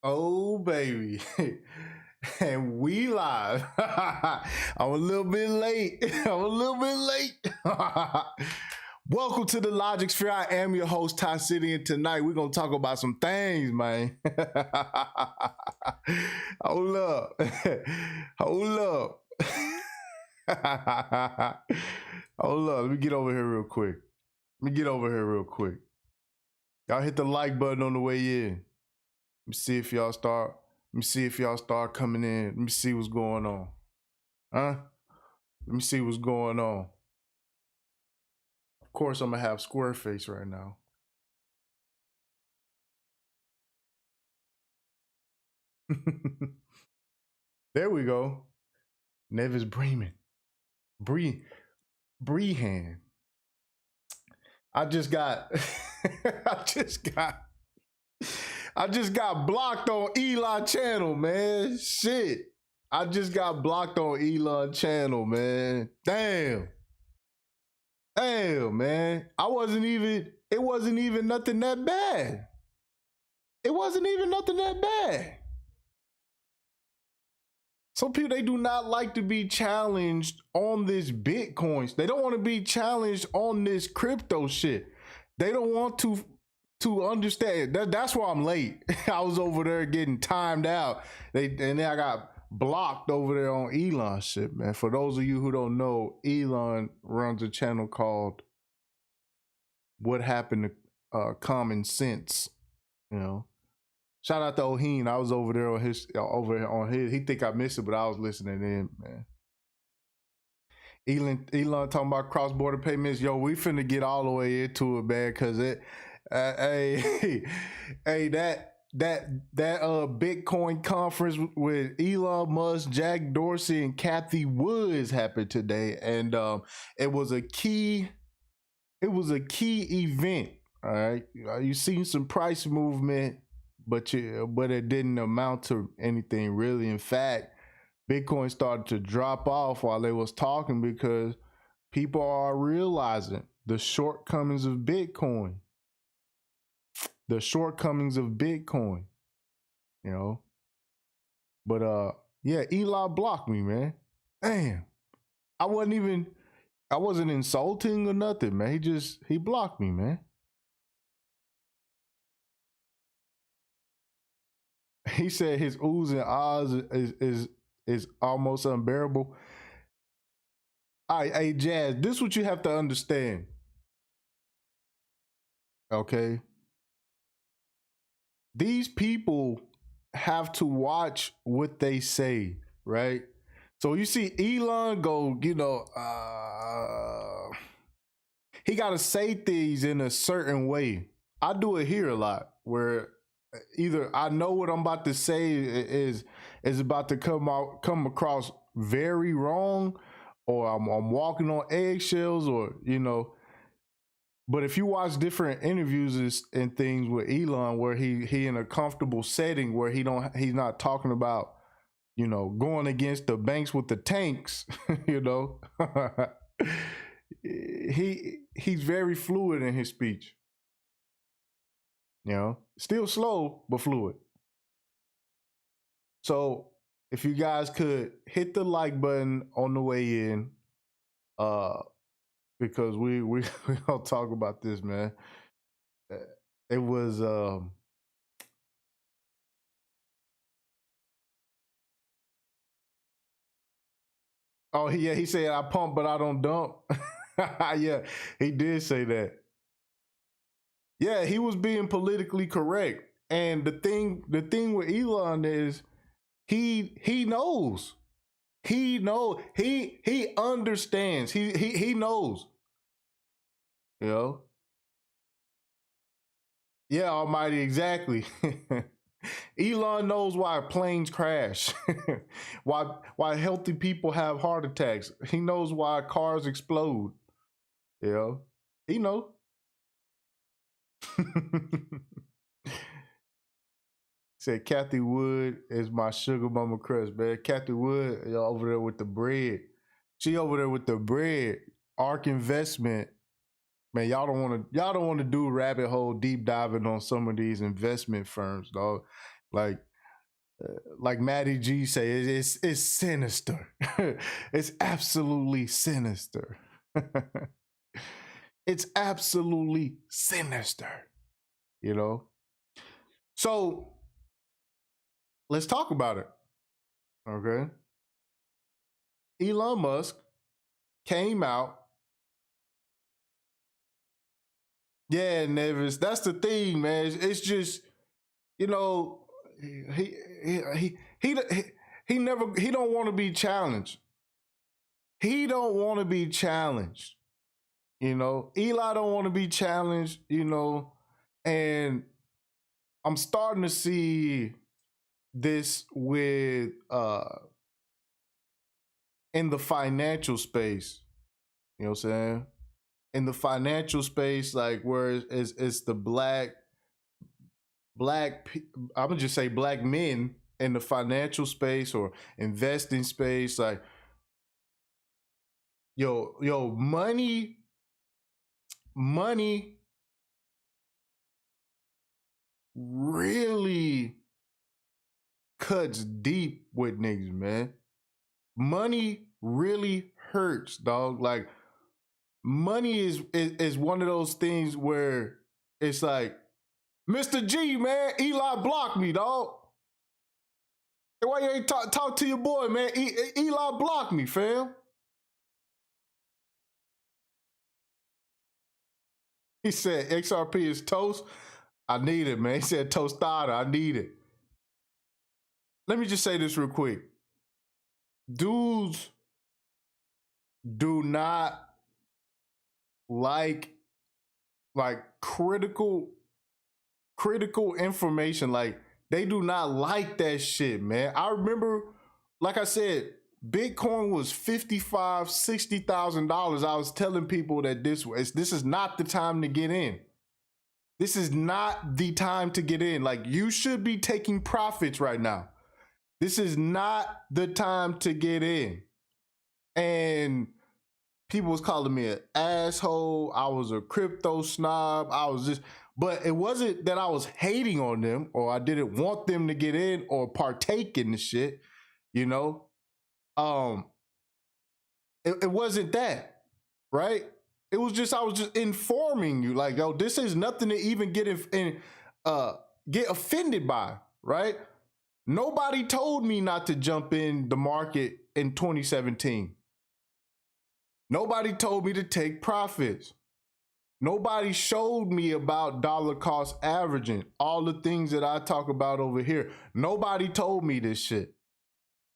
Oh baby. And we live. I'm a little bit late. Welcome to the Logic Sphere. I am your host, Ty City, and tonight we're gonna talk about some things, man. Hold up. Hold up. Hold up. Let me get over here real quick. Y'all hit the like button on the way in. Let me see if y'all start coming in. Let me see what's going on. Huh? Let me see what's going on. Of course, I'm gonna have Squareface right now. There we go. Nevis Bremen. Brehan. I just got I just got blocked on Elon channel, man. Shit. I just got blocked on Elon channel, man. Damn, man. It wasn't even nothing that bad. Some people, they do not like to be challenged on this Bitcoins. They don't want to be challenged on this crypto shit. They don't want to understand. That's why I'm late. I was over there getting timed out. And then I got blocked over there on Elon shit, man. For those of you who don't know, Elon runs a channel called What Happened to Common Sense, you know. Shout out to Oheen. I was over there on his. He think I missed it, but I was listening in, man. Elon talking about cross-border payments. Yo, we finna get all the way into it, man, because hey, that Bitcoin conference with Elon Musk, Jack Dorsey, and Cathie Woods happened today, and it was a key event. All right, you seen some price movement, but it didn't amount to anything really. In fact, Bitcoin started to drop off while they was talking because people are realizing the shortcomings of Bitcoin. You know. But yeah, Elon blocked me, man. Damn. I wasn't insulting or nothing, man. He blocked me, man. He said his oohs and ahs is almost unbearable. All right, hey Jazz, this is what you have to understand. Okay. These people have to watch what they say, right? So you see Elon go, he got to say things in a certain way. I do it here a lot where either I know what I'm about to say is about to come across very wrong, or I'm walking on eggshells, or But if you watch different interviews and things with Elon, where he in a comfortable setting where he's not talking about going against the banks with the tanks, he's very fluid in his speech. Still slow but fluid. So if you guys could hit the like button on the way in, because we gonna talk about this, man. It was oh yeah, he said I pump but I don't dump. Yeah, he did say that. Yeah, he was being politically correct. And the thing with Elon is he knows. He understands. He knows. Yeah, Almighty, exactly. Elon knows why planes crash, why healthy people have heart attacks. He knows why cars explode. He knows. Said Cathie Wood is my sugar mama crush, man. Cathie Wood over there with the bread. She over there with the bread. ARK Investment. Man, y'all don't want to do rabbit hole deep diving on some of these investment firms, dog. Like Like Maddie G say, it's sinister. It's absolutely sinister. It's absolutely sinister, you know? So let's talk about it. Okay. Elon Musk came out. Yeah, Nevis. That's the thing, man. It's just, you know, he he never he don't want to be challenged. He don't want to be challenged. You know, Eli don't want to be challenged, you know, and I'm starting to see this with in the financial space. You know what I'm saying? In the financial space, like where it's the I'm gonna just say black men in the financial space or investing space, like money really cuts deep with niggas, man. Money really hurts, dog. Like money is one of those things where it's like, Mr. G, man, Eli blocked me, dog. Why you ain't talk to your boy, man? Eli blocked me, fam. He said XRP is toast. I need it, man. He said tostada. I need it. Let me just say this real quick. Dudes do not like critical information. Like they do not like that shit, man. I remember, like I said, Bitcoin was $55,000, $60,000. I was telling people that this is not the time to get in. This is not the time to get in. Like you should be taking profits right now. This is not the time to get in. And people was calling me an asshole. I was a crypto snob. I was just, but it wasn't that I was hating on them or I didn't want them to get in or partake in the shit, you know? It wasn't that, right? It was just, I was just informing you like, yo, this is nothing to even get get offended by, right? Nobody told me not to jump in the market in 2017. Nobody told me to take profits. Nobody showed me about dollar cost averaging, all the things that I talk about over here. Nobody told me this shit.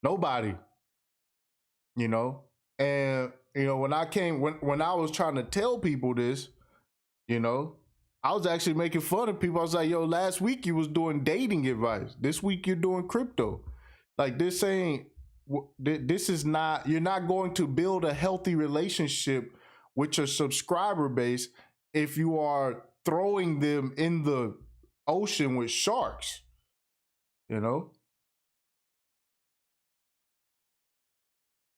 Nobody. You know? And you know, when I was trying to tell people this, you know, I was actually making fun of people. I was like, yo, last week you was doing dating advice. This week you're doing crypto. Like this is not, you're not going to build a healthy relationship with your subscriber base if you are throwing them in the ocean with sharks, you know?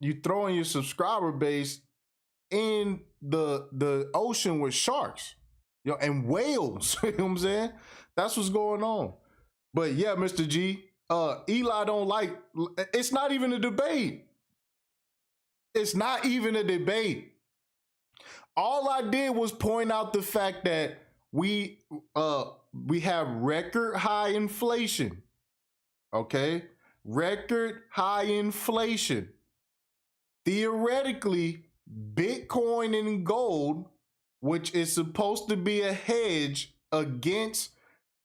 You throwing your subscriber base in the ocean with sharks, you know, and whales. You know what I'm saying? That's what's going on. But yeah, Mr. G, Eli don't like, it's not even a debate. It's not even a debate. All I did was point out the fact that we have record high inflation. Okay? Record high inflation. Theoretically, Bitcoin and gold, which is supposed to be a hedge against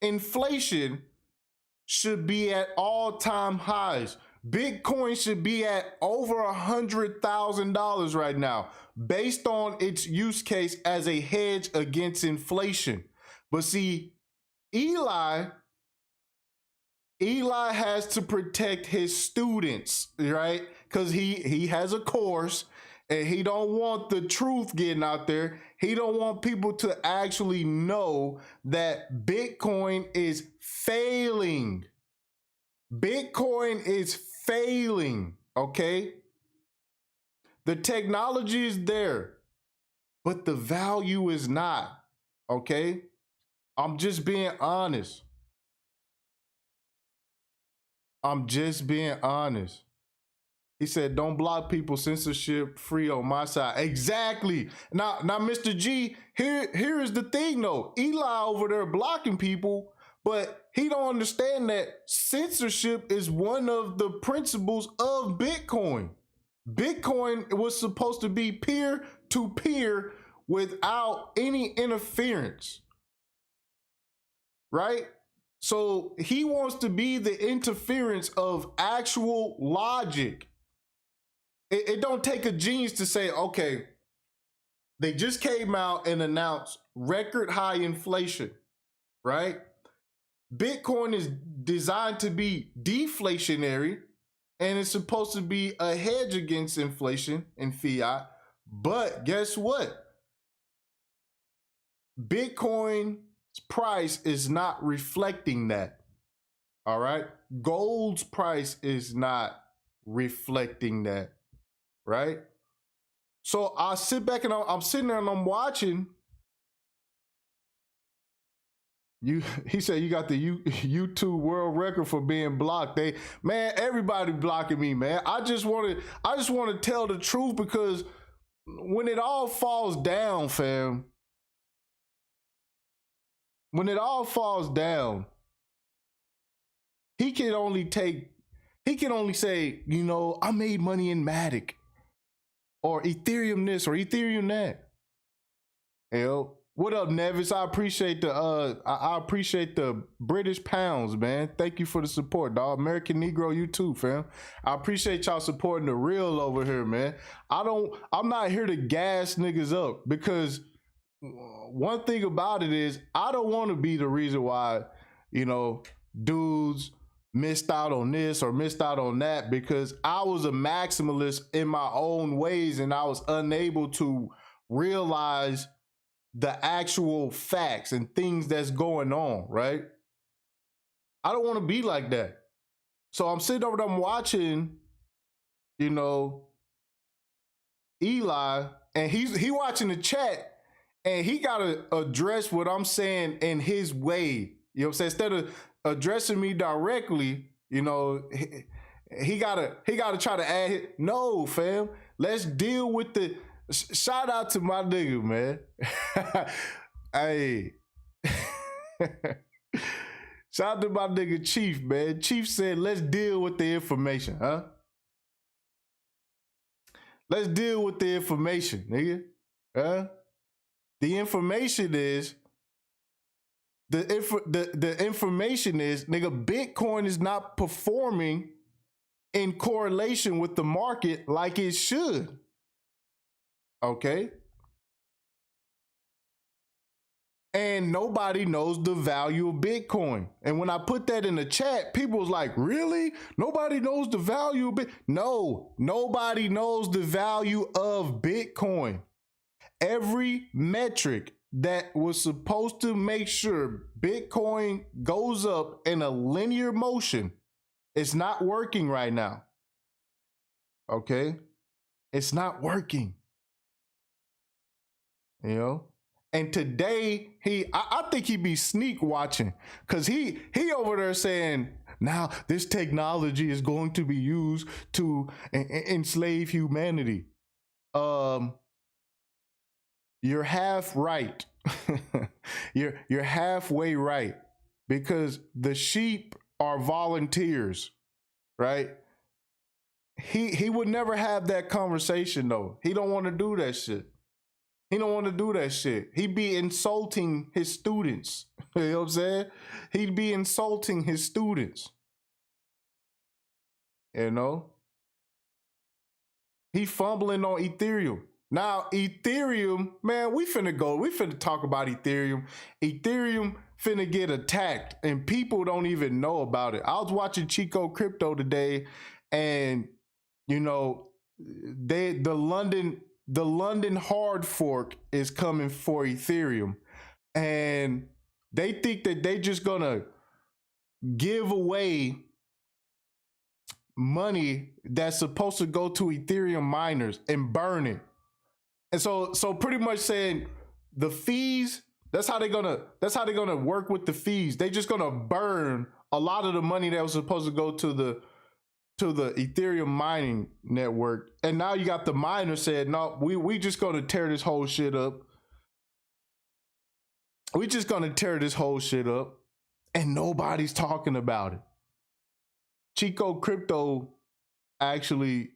inflation, should be at all-time highs. Bitcoin should be at over $100,000 right now, based on its use case as a hedge against inflation. But see, Eli has to protect his students, right? Because he has a course and he don't want the truth getting out there. He don't want people to actually know that Bitcoin is failing. Bitcoin is failing, okay? The technology is there, but the value is not, okay? I'm just being honest. I'm just being honest. He said, "Don't block people. Censorship free on my side." Exactly. Now, Mr. G. Here is the thing, though. Eli over there blocking people, but he don't understand that censorship is one of the principles of Bitcoin. Bitcoin was supposed to be peer to peer without any interference, right? So he wants to be the interference of actual logic. It don't take a genius to say, okay, they just came out and announced record high inflation, right? Bitcoin is designed to be deflationary and it's supposed to be a hedge against inflation and fiat. But guess what? Bitcoin's price is not reflecting that. All right. Gold's price is not reflecting that. Right. So I sit back and I'm sitting there and I'm watching. He said you got the YouTube world record for being blocked. Everybody blocking me, man. I just want to tell the truth, because when it all falls down, fam, when it all falls down, he can only say, I made money in Matic or Ethereum this or Ethereum that. What up, Nevis? I appreciate the British pounds, man. Thank you for the support, dog. American Negro, you too, fam. I appreciate y'all supporting the real over here, man. I'm not here to gas niggas up, because one thing about it is I don't want to be the reason why, dudes missed out on this or missed out on that, because I was a maximalist in my own ways and I was unable to realize the actual facts and things that's going on, right? I don't want to be like that. So I'm sitting over there, I'm watching, Eli, and he watching the chat, and he got to address what I'm saying in his way. You know what I'm saying? Instead of addressing me directly, he gotta try to add it. No, fam. Let's deal with the shout out to my nigga, man. Hey. Shout out to my nigga Chief, man. Chief said, let's deal with the information, huh? Let's deal with the information, nigga. Huh? The information is the information is, nigga, Bitcoin is not performing in correlation with the market like it should. Okay. And nobody knows the value of Bitcoin. And when I put that in the chat, people was like, really? Nobody knows the value of Bitcoin? No, nobody knows the value of Bitcoin. Every metric that was supposed to make sure Bitcoin goes up in a linear motion, it's not working right now. Okay? It's not working. And today I think he be sneak watching, because he over there saying, now this technology is going to be used to enslave humanity. You're half right. You're halfway right, because the sheep are volunteers, right? He would never have that conversation though. He don't want to do that shit. He don't want to do that shit. He'd be insulting his students. You know what I'm saying? He'd be insulting his students. He fumbling on Ethereum. Now, Ethereum, man, we finna talk about Ethereum. Ethereum finna get attacked, and people don't even know about it. I was watching Chico Crypto today, and the London hard fork is coming for Ethereum, and they think that they just gonna give away money that's supposed to go to Ethereum miners and burn it. And so pretty much saying the fees That's how they're gonna work with the fees. They just gonna burn a lot of the money that was supposed to go to the Ethereum mining network. And now you got the miner said, no, we just gonna tear this whole shit up. We just gonna tear this whole shit up. And nobody's talking about it. Chico Crypto actually,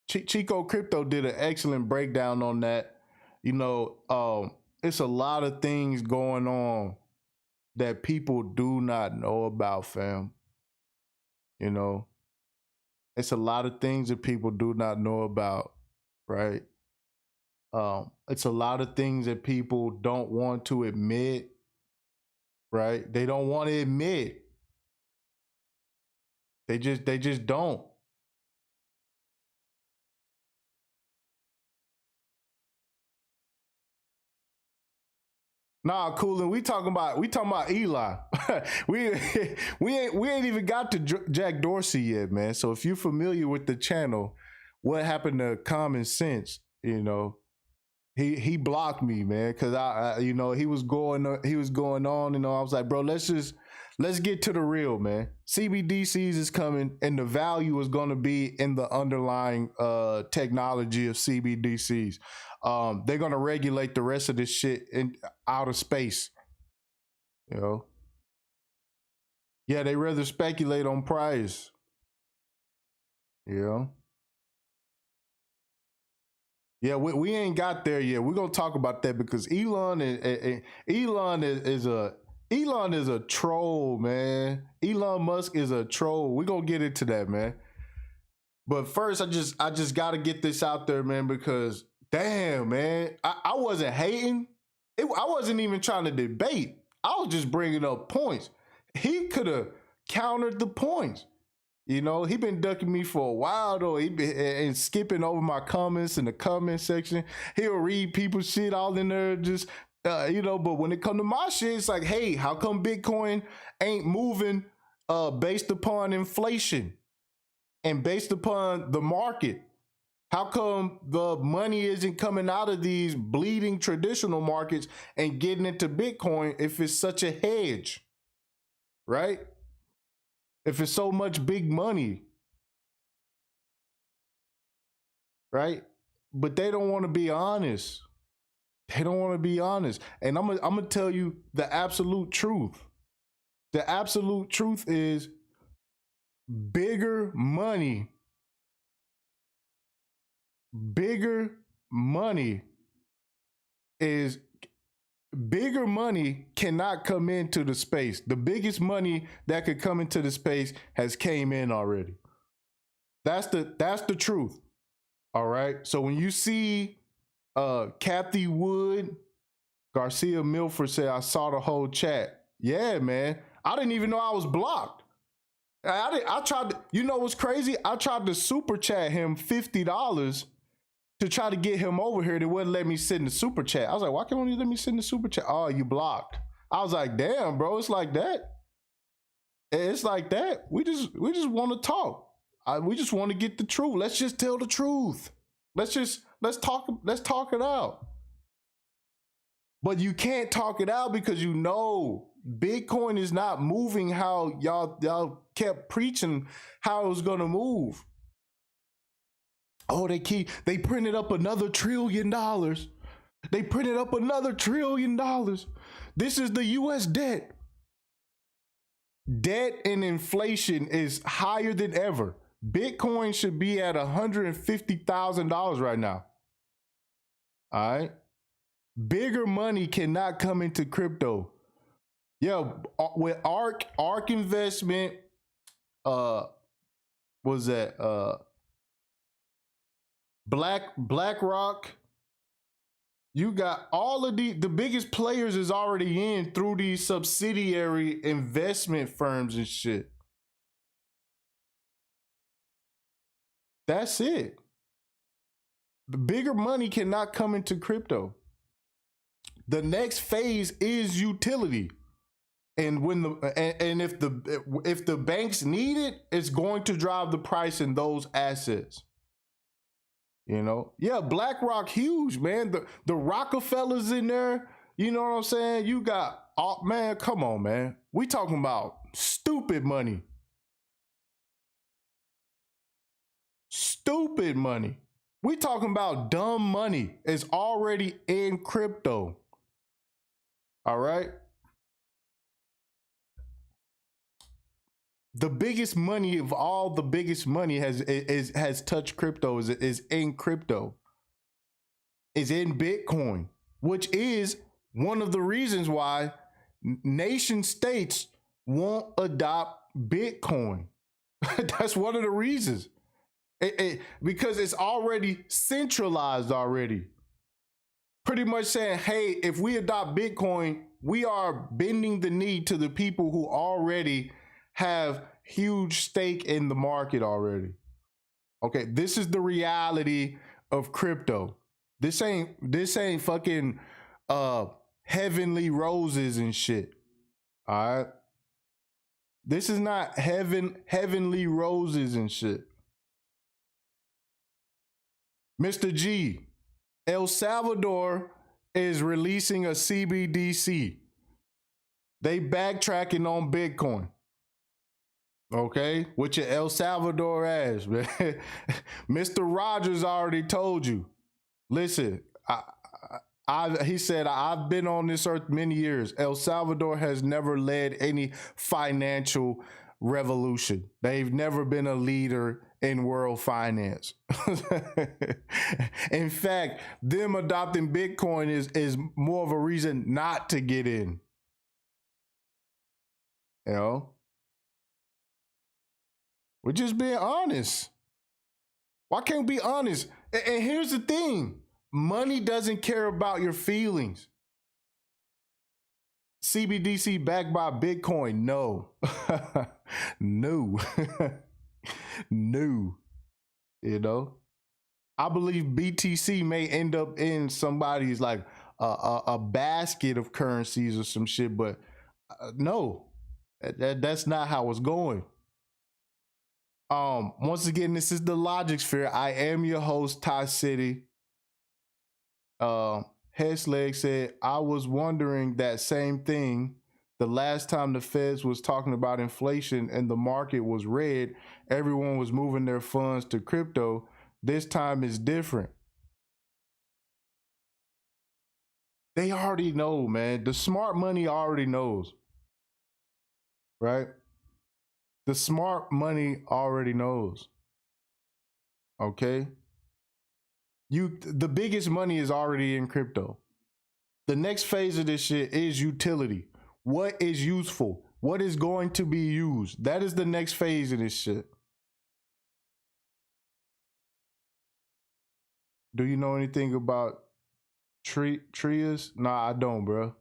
Chico Crypto did an excellent breakdown on that. You know, it's a lot of things going on that people do not know about, fam. You know, it's a lot of things that people do not know about, right? It's a lot of things that people don't want to admit, right? They don't want to admit. They just don't. Nah, Coolin, we talking about Eli. we ain't even got to Jack Dorsey yet, man. So if you're familiar with the channel, what happened to Common Sense? You know, he blocked me, man, because I you know, he was going on. You know, I was like, bro, let's get to the real, man. CBDCs is coming, and the value is going to be in the underlying technology of CBDCs. They're going to regulate the rest of this shit in outer space. You know, yeah, they rather speculate on price. You know, yeah, we ain't got there yet. We're gonna talk about that because Elon is a troll, man. Elon Musk is a troll. We're gonna get into that, man. But first, I just gotta get this out there, man, because damn, man, I wasn't hating. I wasn't even trying to debate. I was just bringing up points. He could have countered the points. You know, he been ducking me for a while though. He been and skipping over my comments in the comment section. He'll read people's shit all in there, just you know. But when it come to my shit, it's like, hey, how come Bitcoin ain't moving based upon inflation and based upon the market? How come the money isn't coming out of these bleeding traditional markets and getting into Bitcoin if it's such a hedge, right? If it's so much big money, right? But they don't want to be honest. They don't want to be honest. And I'm gonna tell you the absolute truth. The absolute truth is bigger money is bigger money cannot come into the space. The biggest money that could come into the space has came in already. That's the truth. All right. So when you see Kathy Wood, Garcia Milford say, I saw the whole chat. Yeah, man. I didn't even know I was blocked. I tried to, you know what's crazy? I tried to super chat him $50 to try to get him over here. They wouldn't let me sit in the super chat. I was like, why can't you let me sit in the super chat? Oh, you blocked. I was like, damn, bro, it's like that. It's like that. We just want to talk. We just want to get the truth. Let's just tell the truth. Let's talk it out. But you can't talk it out because you know Bitcoin is not moving how y'all kept preaching how it was gonna move. Oh, they printed up another $1 trillion. They printed up another $1 trillion. This is the US debt. Debt and inflation is higher than ever. Bitcoin should be at $150,000 right now. All right. Bigger money cannot come into crypto. Yeah, with ARK investment, was that BlackRock? You got all of the biggest players is already in through these subsidiary investment firms and shit. That's it. The bigger money cannot come into crypto. The next phase is utility. And when if the banks need it, it's going to drive the price in those assets. You know, yeah, BlackRock huge, man. The Rockefellers in there, You know what I'm saying? You got, oh man, come on, man. We talking about stupid money. Stupid money. We talking about dumb money. It's already in crypto. All right. The biggest money of all the biggest money has touched crypto is in crypto. Is in Bitcoin, which is one of the reasons why nation states won't adopt Bitcoin. That's one of the reasons. Because it's already centralized already. Pretty much saying, hey, if we adopt Bitcoin, we are bending the knee to the people who already have huge stake in the market already. Okay, this is the reality of crypto. This ain't fucking heavenly roses and shit. All right. This is not heavenly roses and shit. Mr. G, El Salvador is releasing a CBDC. They backtracking on Bitcoin. Okay, with your El Salvador ass, man. Mr. Rogers already told you. Listen, he said, I've been on this earth many years. El Salvador has never led any financial revolution. They've never been a leader in world finance. In fact, them adopting Bitcoin is more of a reason not to get in. You know? We're just being honest. Why can't we be honest? And here's the thing. Money doesn't care about your feelings. CBDC backed by Bitcoin? No. No. No. You know? I believe BTC may end up in somebody's like a basket of currencies or some shit, but no. That's not how it's going. Once again, this is the Logic Sphere. I am your host, Ty City. Headsleg said, I was wondering that same thing. The last time the Feds was talking about inflation and the market was red, everyone was moving their funds to crypto. This time is different. They already know, man. The smart money already knows. Right? The smart money already knows. Okay? The biggest money is already in crypto. The next phase of this shit is utility. What is useful? What is going to be used? That is the next phase of this shit. Do you know anything about Trias? Nah, I don't, bro.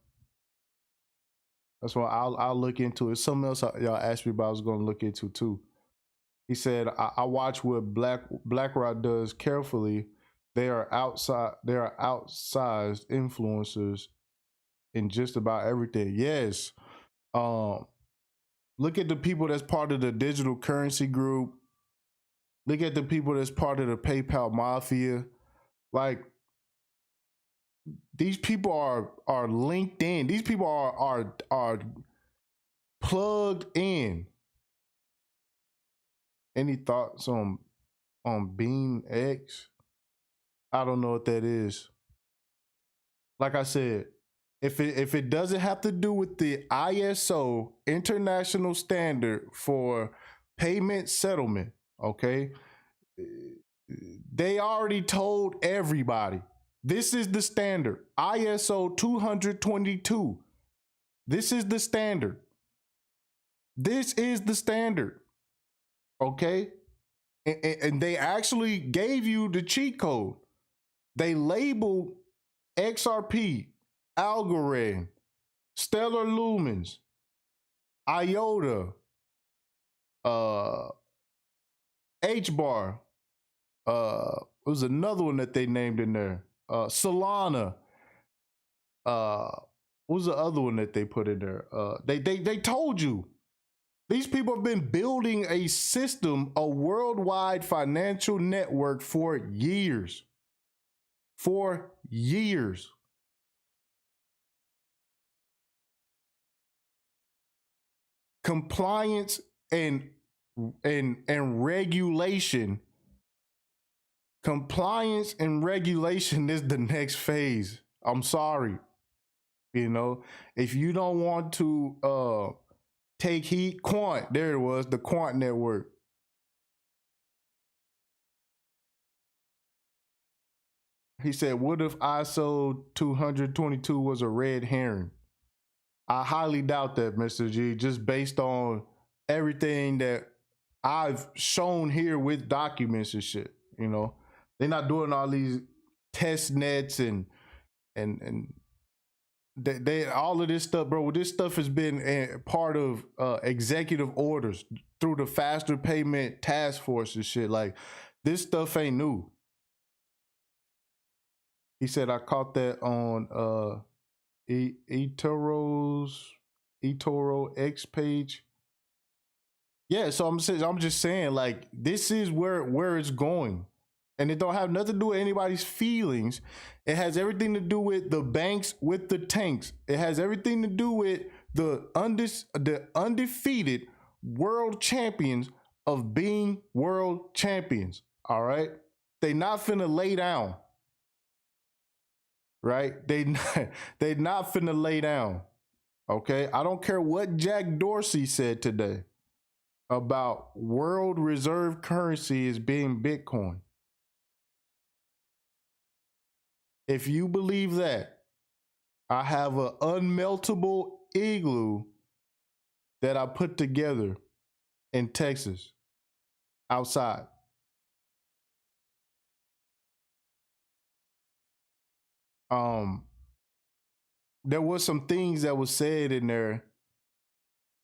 That's why I'll look into it. Something else y'all asked me about I was going to look into too. He said, I watch what BlackRock does carefully. They are outsized influencers in just about everything. Yes. Look at the people that's part of the digital currency group. Look at the people that's part of the PayPal mafia. Like, these people are linked in. These people are plugged in. Any thoughts on Beam X? I don't know what that is. Like I said, if it doesn't have to do with the ISO international standard for payment settlement, okay? They already told everybody. This is the standard. ISO 222. This is the standard. This is the standard. Okay? And they actually gave you the cheat code. They labeled XRP, Algorand, Stellar Lumens, IOTA, HBAR. There was another one that they named in there. Solana. What was the other one that they put in there? They told you. These people have been building a system, a worldwide financial network for years. For years. compliance and regulation. Compliance and regulation is the next phase. I'm sorry. You know, if you don't want to take heat, Quant, there it was, the Quant network. He said, what if ISO 222 was a red herring? I highly doubt that, Mr. G, just based on everything that I've shown here with documents and shit. You know, they're not doing all these test nets and they all of this stuff, bro. This stuff has been a part of executive orders through the faster payment task force and shit. Like, this stuff ain't new. He said I caught that on eToro X page. Yeah, so I'm just saying, like, this is where it's going. And it don't have nothing to do with anybody's feelings. It has everything to do with the banks with the tanks. It has everything to do with the undefeated world champions of being world champions. All right, they not finna lay down. Right? They not finna lay down. Okay, I don't care what Jack Dorsey said today about world reserve currency as being Bitcoin. If you believe that, I have an unmeltable igloo that I put together in Texas outside. There was some things that was said in there.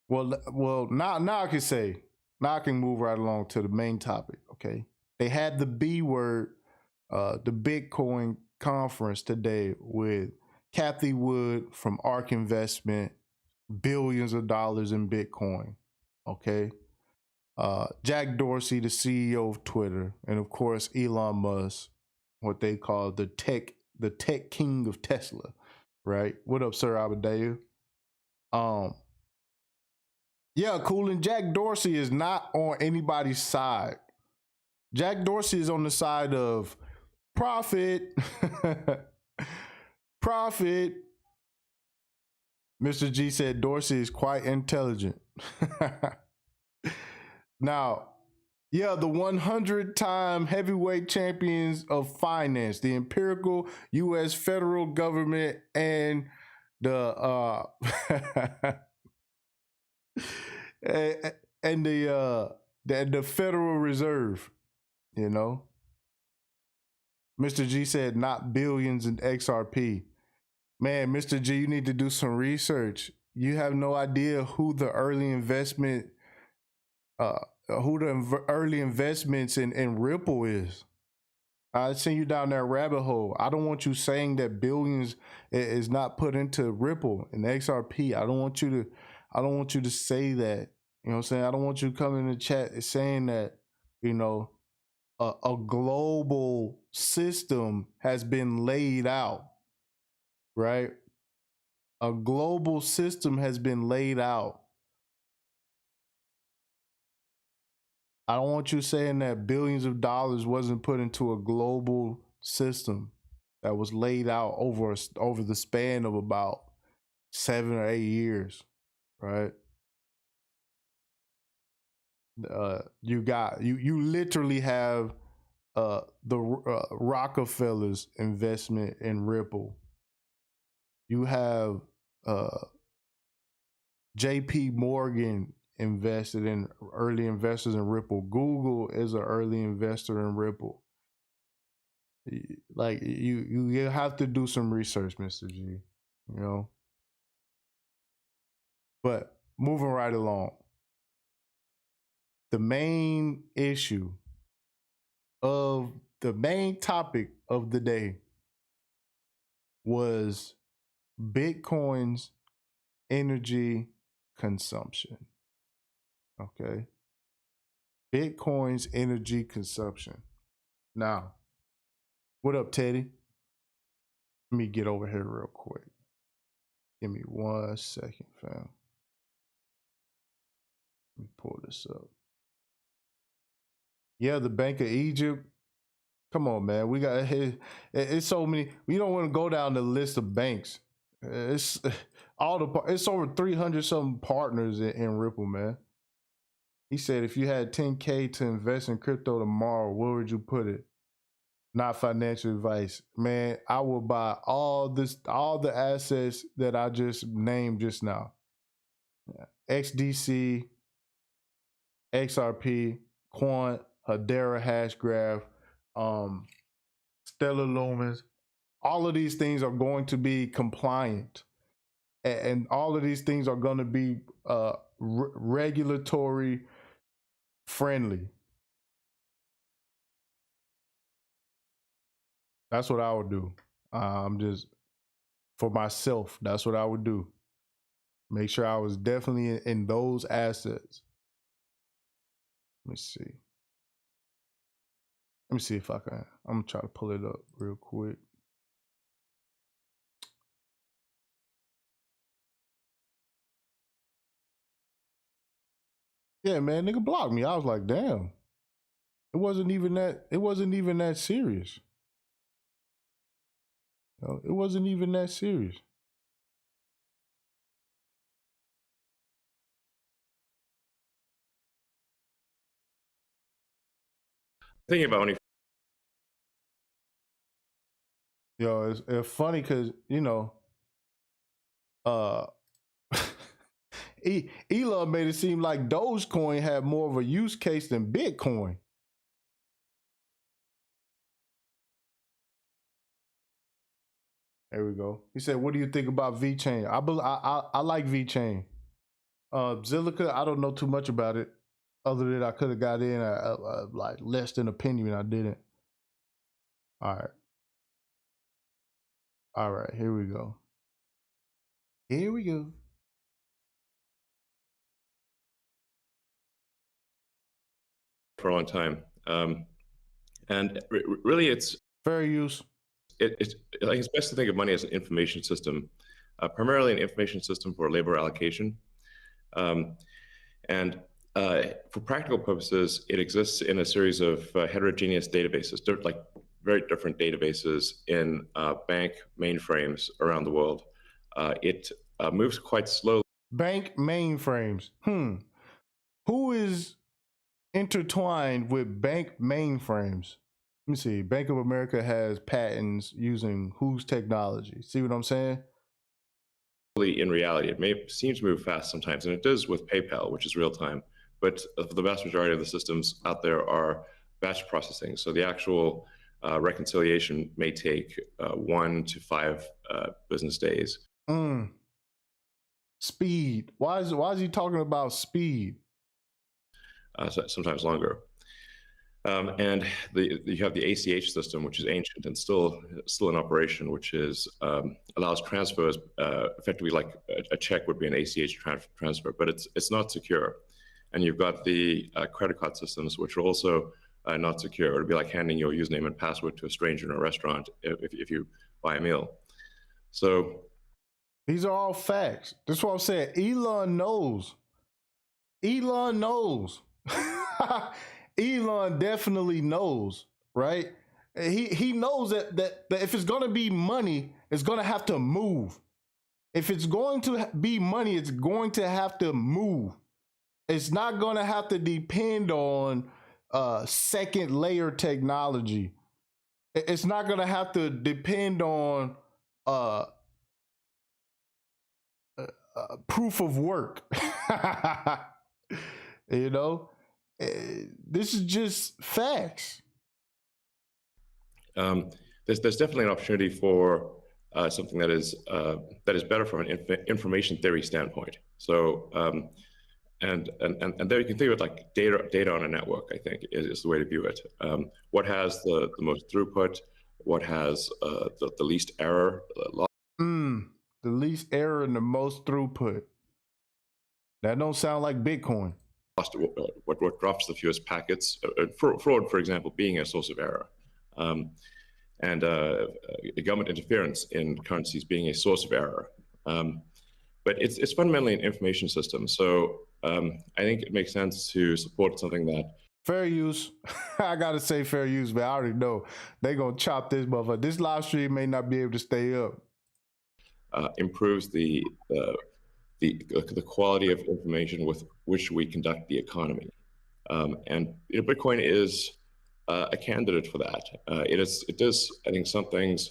Well, now I can say, now I can move right along to the main topic. Okay, they had the B word, the Bitcoin conference today with Kathy Wood from ARK Investment, billions of dollars in Bitcoin. Okay, Jack Dorsey, the CEO of Twitter, and of course Elon Musk, what they call the tech king of Tesla. Right? What up, Sir Abadeu? Yeah, cool. And Jack Dorsey is not on anybody's side. Jack Dorsey is on the side of profit. Profit. Mr. G said Dorsey is quite intelligent. Now, yeah, the 100-time heavyweight champions of finance, the empirical U.S. federal government, and the and the Federal Reserve, you know. Mr. G said not billions in XRP. Man, Mr. G, you need to do some research. You have no idea who the early investments in Ripple is. I send you down that rabbit hole. I don't want you saying that billions is not put into Ripple and XRP. I don't want you to say that. You know what I'm saying? I don't want you coming in the chat saying that, you know, a global system has been laid out, right? A global system has been laid out. I don't want you saying that billions of dollars wasn't put into a global system that was laid out over the span of about 7 or 8 years, right? You literally have the Rockefellers investment in Ripple. You have JP Morgan invested in early investors in Ripple. Google is an early investor in Ripple. Like, you have to do some research, Mr. G, you know. But moving right along, the main topic of the day was Bitcoin's energy consumption. Okay. Bitcoin's energy consumption. Now, what up, Teddy? Let me get over here real quick. Give me 1 second, fam. Let me pull this up. Yeah, the Bank of Egypt. Come on, man. We got it's so many. We don't want to go down the list of banks. It's all the it's over 300 something partners in Ripple, man. He said if you had 10K to invest in crypto tomorrow, where would you put it? Not financial advice, man. I will buy all the assets that I just named just now. XDC, XRP, Quant, Hedera, Hashgraph, Stellar Lumens. All of these things are going to be compliant, and all of these things are going to be regulatory friendly. That's what I would do. I'm just for myself. That's what I would do. Make sure I was definitely in those assets. Let me see. Let me see if I can. I'm gonna try to pull it up real quick. Yeah, man, nigga blocked me. I was like, damn. It wasn't even that serious. It wasn't even that serious. Thinking about when it's funny because Elon made it seem like Dogecoin had more of a use case than Bitcoin. There we go. He said, "What do you think about VeChain?" I like VeChain. Zilliqa, I don't know too much about it, other than I could have got in like less than a penny and I didn't. All right. Here we go. For a long time, and really, it's fair use. It's like it's best to think of money as an information system, primarily an information system for labor allocation, and for practical purposes, it exists in a series of heterogeneous databases, like very different databases in bank mainframes around the world. It moves quite slowly. Bank mainframes. Who is intertwined with bank mainframes? Let me see. Bank of America has patents using whose technology? See what I'm saying? In reality, it seems to move fast sometimes, and it does with PayPal, which is real time. But the vast majority of the systems out there are batch processing. So the actual reconciliation may take 1 to 5 business days. Speed. Why is he talking about speed? Sometimes longer. And you have the ACH system, which is ancient and still in operation, which is allows transfers effectively like a check would be an ACH transfer, but it's not secure. And you've got the credit card systems, which are also not secure. It would be like handing your username and password to a stranger in a restaurant if you buy a meal. So these are all facts. That's what I'm saying. Elon knows. Elon definitely knows, right? He knows that if it's gonna be money, it's gonna have to move. If it's going to be money, it's going to have to move. It's not gonna have to depend on second layer technology. It's not gonna have to depend on proof of work. You know, this is just facts. There's definitely an opportunity for something that is better from an information theory standpoint. So and there you can think of it like data on a network. I think is the way to view it. What has the most throughput? What has the least error? The least error and the most throughput. That don't sound like Bitcoin. What drops the fewest packets? Fraud, for example, being a source of error, and government interference in currencies being a source of error. But it's fundamentally an information system. So I think it makes sense to support something that Fair use. I gotta say fair use, man. I already know they gonna chop this motherfucker. This live stream may not be able to stay up. improves the quality of information with which we conduct the economy. And Bitcoin is a candidate for that. It does, I think, some things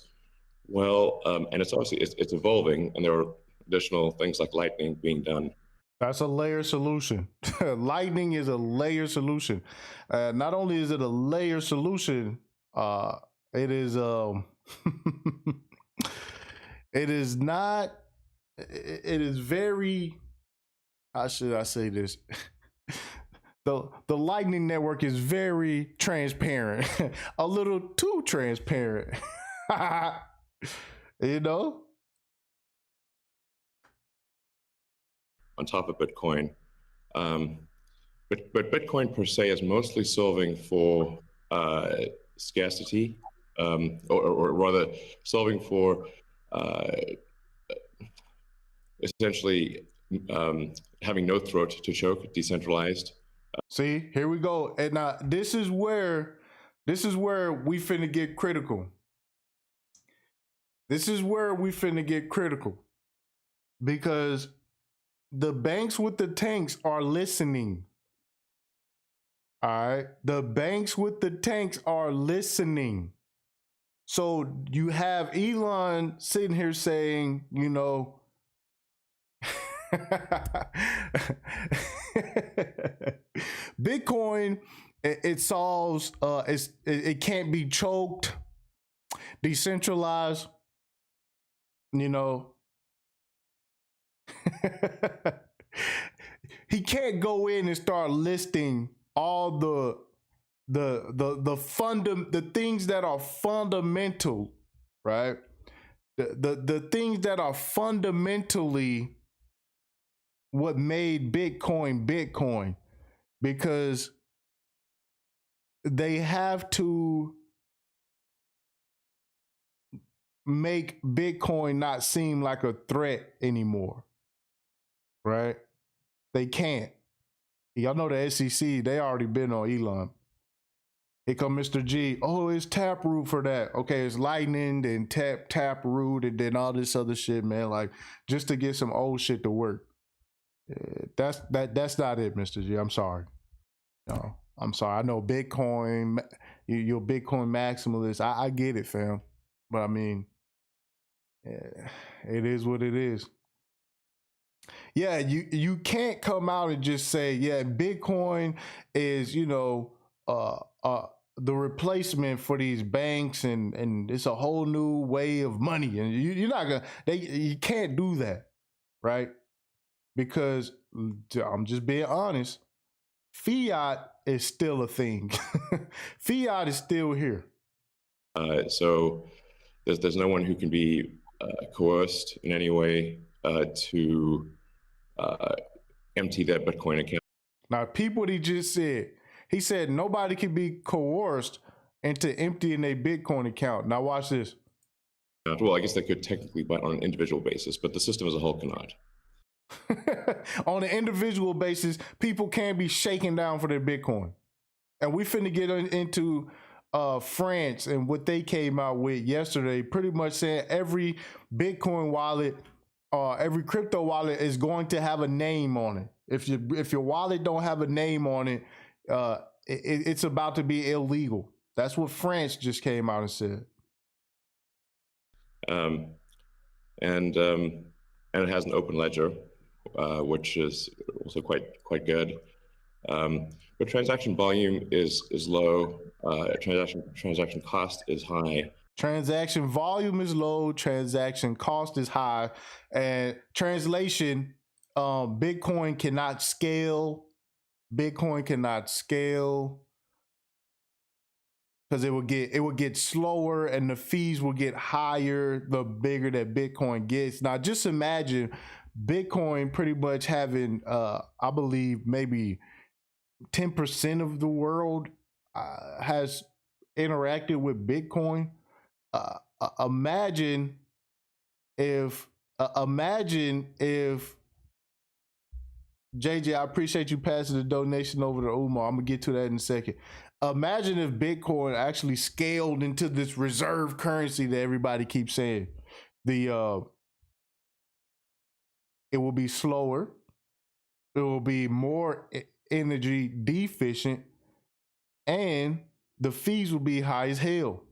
well, and it's obviously it's evolving, and there are additional things like Lightning being done. That's a layer solution. Lightning is a layer solution. Not only is it a layer solution, it is it is not. It is very. How should I say this? The Lightning Network is very transparent, a little too transparent. You know. On top of Bitcoin. But Bitcoin per se is mostly solving for scarcity, or rather solving for essentially having no throat to choke, decentralized. See, here we go. And now this is where we finna get critical. This is where we finna get critical. Because the banks with the tanks are listening. All right. The banks with the tanks are listening. So you have Elon sitting here saying, you know, Bitcoin, it solves, it can't be choked, decentralized, you know. He can't go in and start listing all the things that are fundamental, right? The things that are fundamentally what made Bitcoin, because they have to make Bitcoin not seem like a threat anymore, right? They can't. Y'all know the SEC, they already been on Elon. Here come Mr. G. Oh, it's Taproot for that. Okay, it's Lightning, then Taproot, and then all this other shit, man. Like, just to get some old shit to work. That's not it, Mr. G. I'm sorry. No, I'm sorry. I know Bitcoin, you're Bitcoin maximalist. I get it, fam. But I mean, it is what it is. Yeah, you can't come out and just say, yeah, Bitcoin is, you know, the replacement for these banks, and it's a whole new way of money, and you're not gonna, you can't do that, right? Because I'm just being honest, fiat is still a thing. Fiat is still here. So there's no one who can be coerced in any way to empty their Bitcoin account. Now, people, what he just said, he said nobody can be coerced into emptying a Bitcoin account. Now watch this. Well, I guess they could technically, but on an individual basis, but the system as a whole cannot. On an individual basis, people can be shaken down for their Bitcoin. And we finna get into France and what they came out with yesterday, pretty much saying every Bitcoin wallet, every crypto wallet is going to have a name on it. If your wallet don't have a name on it, it's about to be illegal. That's what France just came out and said. And it has an open ledger, which is also quite good. But transaction volume is low. Transaction cost is high. Transaction volume is low. Transaction cost is high. And translation, Bitcoin cannot scale. Bitcoin cannot scale because it will get slower and the fees will get higher the bigger that Bitcoin gets. Now, just imagine Bitcoin pretty much having, I believe, maybe 10% of the world has interacted with Bitcoin. Imagine if JJ, I appreciate you passing the donation over to Umar. I'm gonna get to that in a second. Imagine if Bitcoin actually scaled into this reserve currency that everybody keeps saying. The it will be slower. It will be more energy deficient, and the fees will be high as hell.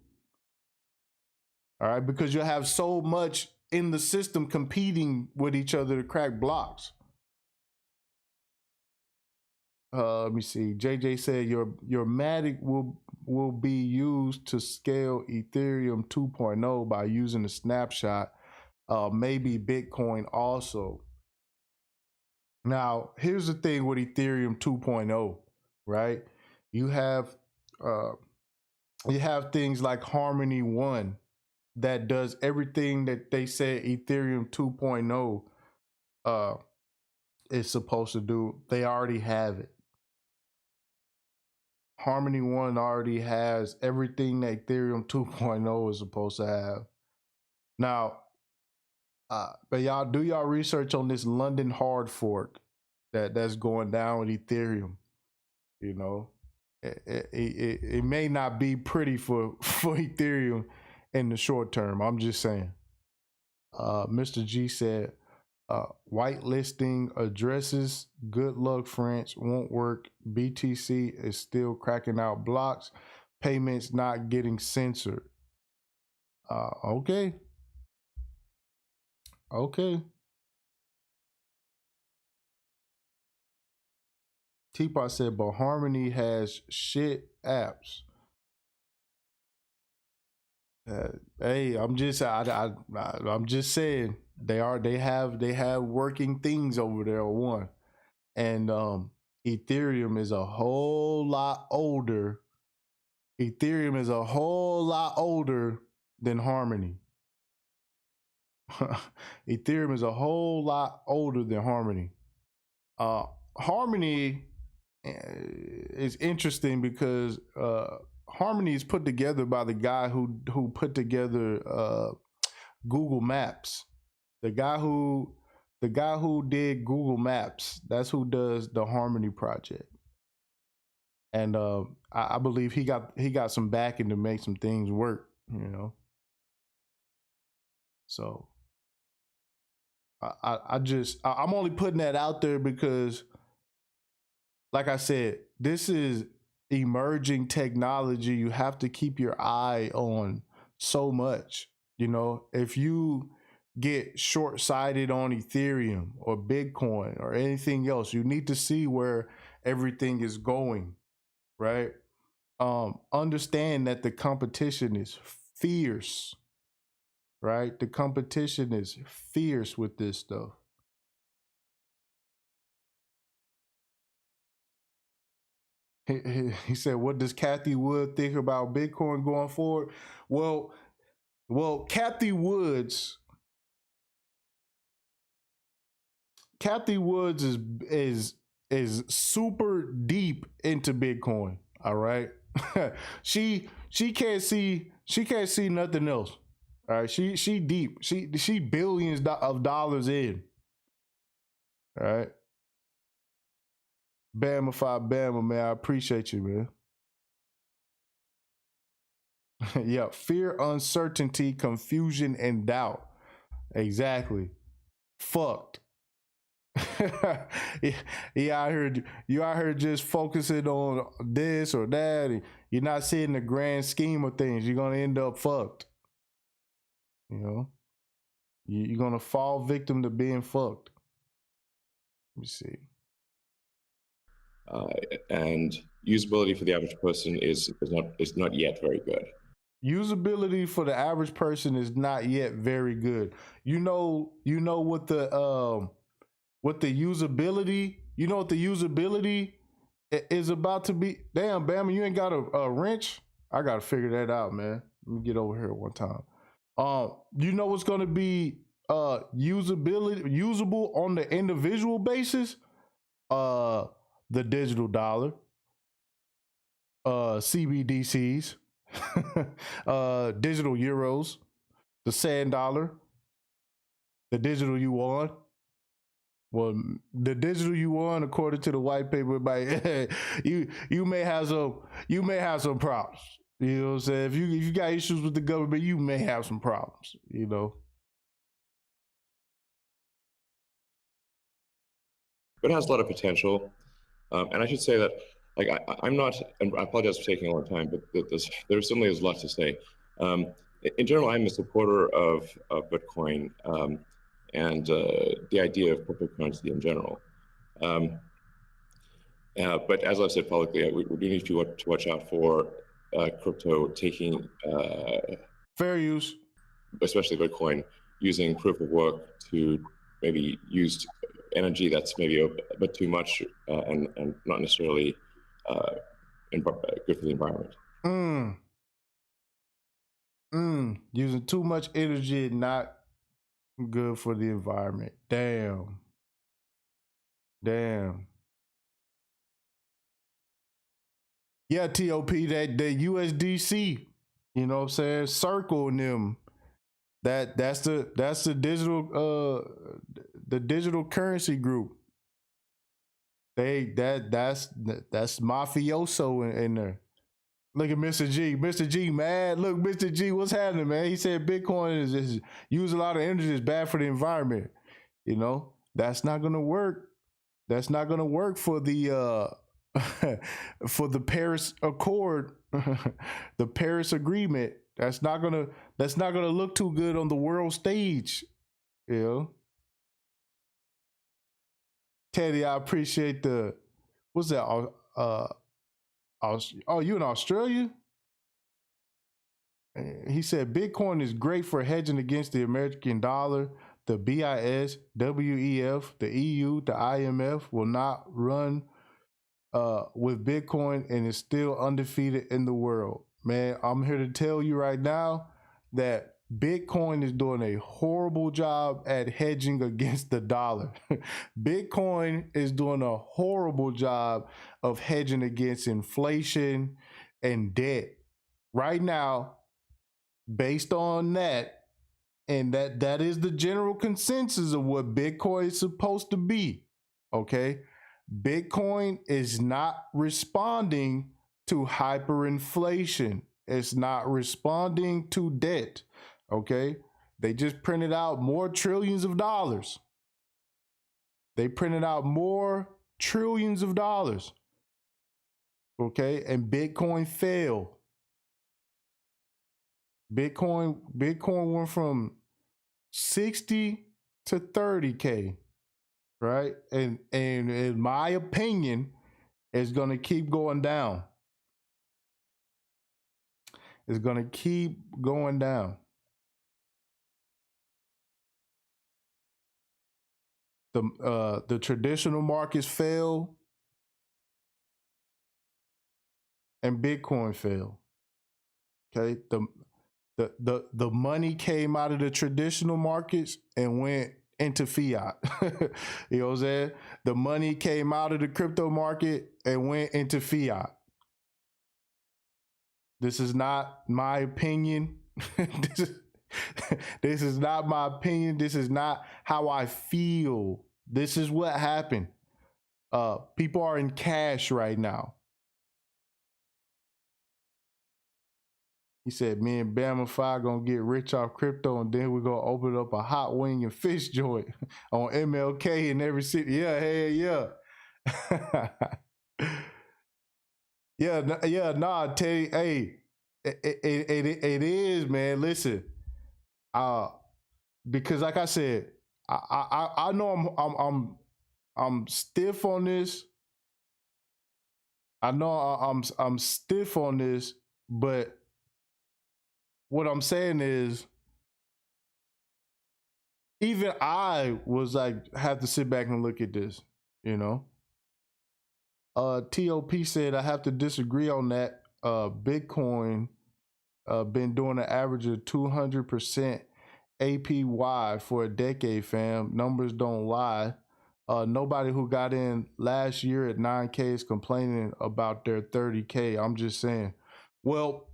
All right, because you'll have so much in the system competing with each other to crack blocks. Let me see. JJ said your Matic will be used to scale Ethereum 2.0 by using a snapshot. Maybe Bitcoin also. Now, here's the thing with Ethereum 2.0, right? You have things like Harmony 1 that does everything that they said Ethereum 2.0 is supposed to do. They already have it. Harmony 1 already has everything that Ethereum 2.0 is supposed to have. Now, but y'all do y'all research on this London hard fork that's going down with Ethereum. You know, it may not be pretty for Ethereum in the short term. I'm just saying. Mr. G said, whitelisting addresses, good luck, France, won't work. BTC is still cracking out blocks. Payments not getting censored. Okay. Teapot said, but Harmony has shit apps. Hey, I'm just saying they have working things over there. One, and Ethereum is a whole lot older. Ethereum is a whole lot older than Harmony. Ethereum is a whole lot older than Harmony. Harmony is interesting because Harmony is put together by the guy who put together Google Maps. The guy who did Google Maps, that's who does the Harmony project. And I believe he got some backing to make some things work, you know. So I'm only putting that out there because, like I said, this is emerging technology. You have to keep your eye on so much. You know, if you get short-sighted on Ethereum or Bitcoin or anything else, you need to see where everything is going, right? Understand that the competition is fierce, right? The competition is fierce with this stuff. He said, what does Kathy Wood think about Bitcoin going forward? Well, Kathy Woods is super deep into Bitcoin. All right. she can't see nothing else. All right. She deep. She billions of dollars in. All right. Bamify Bama, man. I appreciate you, man. Yeah, fear, uncertainty, confusion, and doubt. Exactly. Fucked. You out here just focusing on this or that, and you're not seeing the grand scheme of things. You're gonna end up fucked. You know, you're gonna fall victim to being fucked. Let me see. And usability for the average person is not yet very good. Usability for the average person is not yet very good. You know what the usability, is about to be. Damn, Bama, you ain't got a wrench? I gotta figure that out, man. Let me get over here one time. You know what's gonna be usable on the individual basis? The digital dollar, CBDCs, digital euros, the sand dollar, the digital yuan. Well, the digital yuan, according to the white paper, by you may have some problems. You know what I'm saying? If you got issues with the government, you may have some problems. You know. But it has a lot of potential. And I should say that, like, I'm not, and I apologize for taking a long time, but there certainly is a lot to say. In general, I'm a supporter of Bitcoin and the idea of cryptocurrency in general. But as I've said publicly, we do need to watch out for crypto taking fair use, especially Bitcoin, using proof of work to maybe use energy that's maybe a bit too much and not necessarily good for the environment. Using too much energy not good for the environment. Damn. Yeah, TOP, that USDC, you know what I'm saying? Circle and them. That's the digital currency group. That's mafioso in there. Look at Mr. G. Mr. G, man. Look, Mr. G, what's happening, man? He said Bitcoin is use a lot of energy, is bad for the environment. You know, that's not gonna work. That's not gonna work for the for the Paris Accord, the Paris Agreement. That's not gonna look too good on the world stage. You know. Teddy, I appreciate the what's that? Oh, you in Australia? He said Bitcoin is great for hedging against the American dollar. The BIS, WEF, the EU, the IMF will not run with Bitcoin and is still undefeated in the world. Man, I'm here to tell you right now that Bitcoin is doing a horrible job at hedging against the dollar. Bitcoin is doing a horrible job of hedging against inflation and debt. Right now, based on that, and that is the general consensus of what Bitcoin is supposed to be, okay? Bitcoin is not responding to hyperinflation. It's not responding to debt. Okay, they just printed out more trillions of dollars. They printed out more trillions of dollars. Okay, and Bitcoin fell. Bitcoin went from 60 to 30K, right? And in my opinion, it's gonna keep going down. It's gonna keep going down. The traditional markets fell and Bitcoin fell. Okay, the money came out of the traditional markets and went into fiat. You know what I'm saying? The money came out of the crypto market and went into fiat. This is not my opinion. This is not my opinion. This is not how I feel. This is what happened. People are in cash right now. He said, me and Bama 5 gonna get rich off crypto and then we're gonna open up a hot wing and fish joint on MLK in every city. Yeah, hey, yeah. Nah, Teddy, hey, it is, man. Listen, because like I said, I know I'm stiff on this. I know I'm stiff on this, but what I'm saying is, even I was like, have to sit back and look at this, you know. TOP said I have to disagree on that. Bitcoin been doing an average of 200% APY for a decade, fam. Numbers don't lie. Nobody who got in last year at 9K is complaining about their 30K. I'm just saying. Well,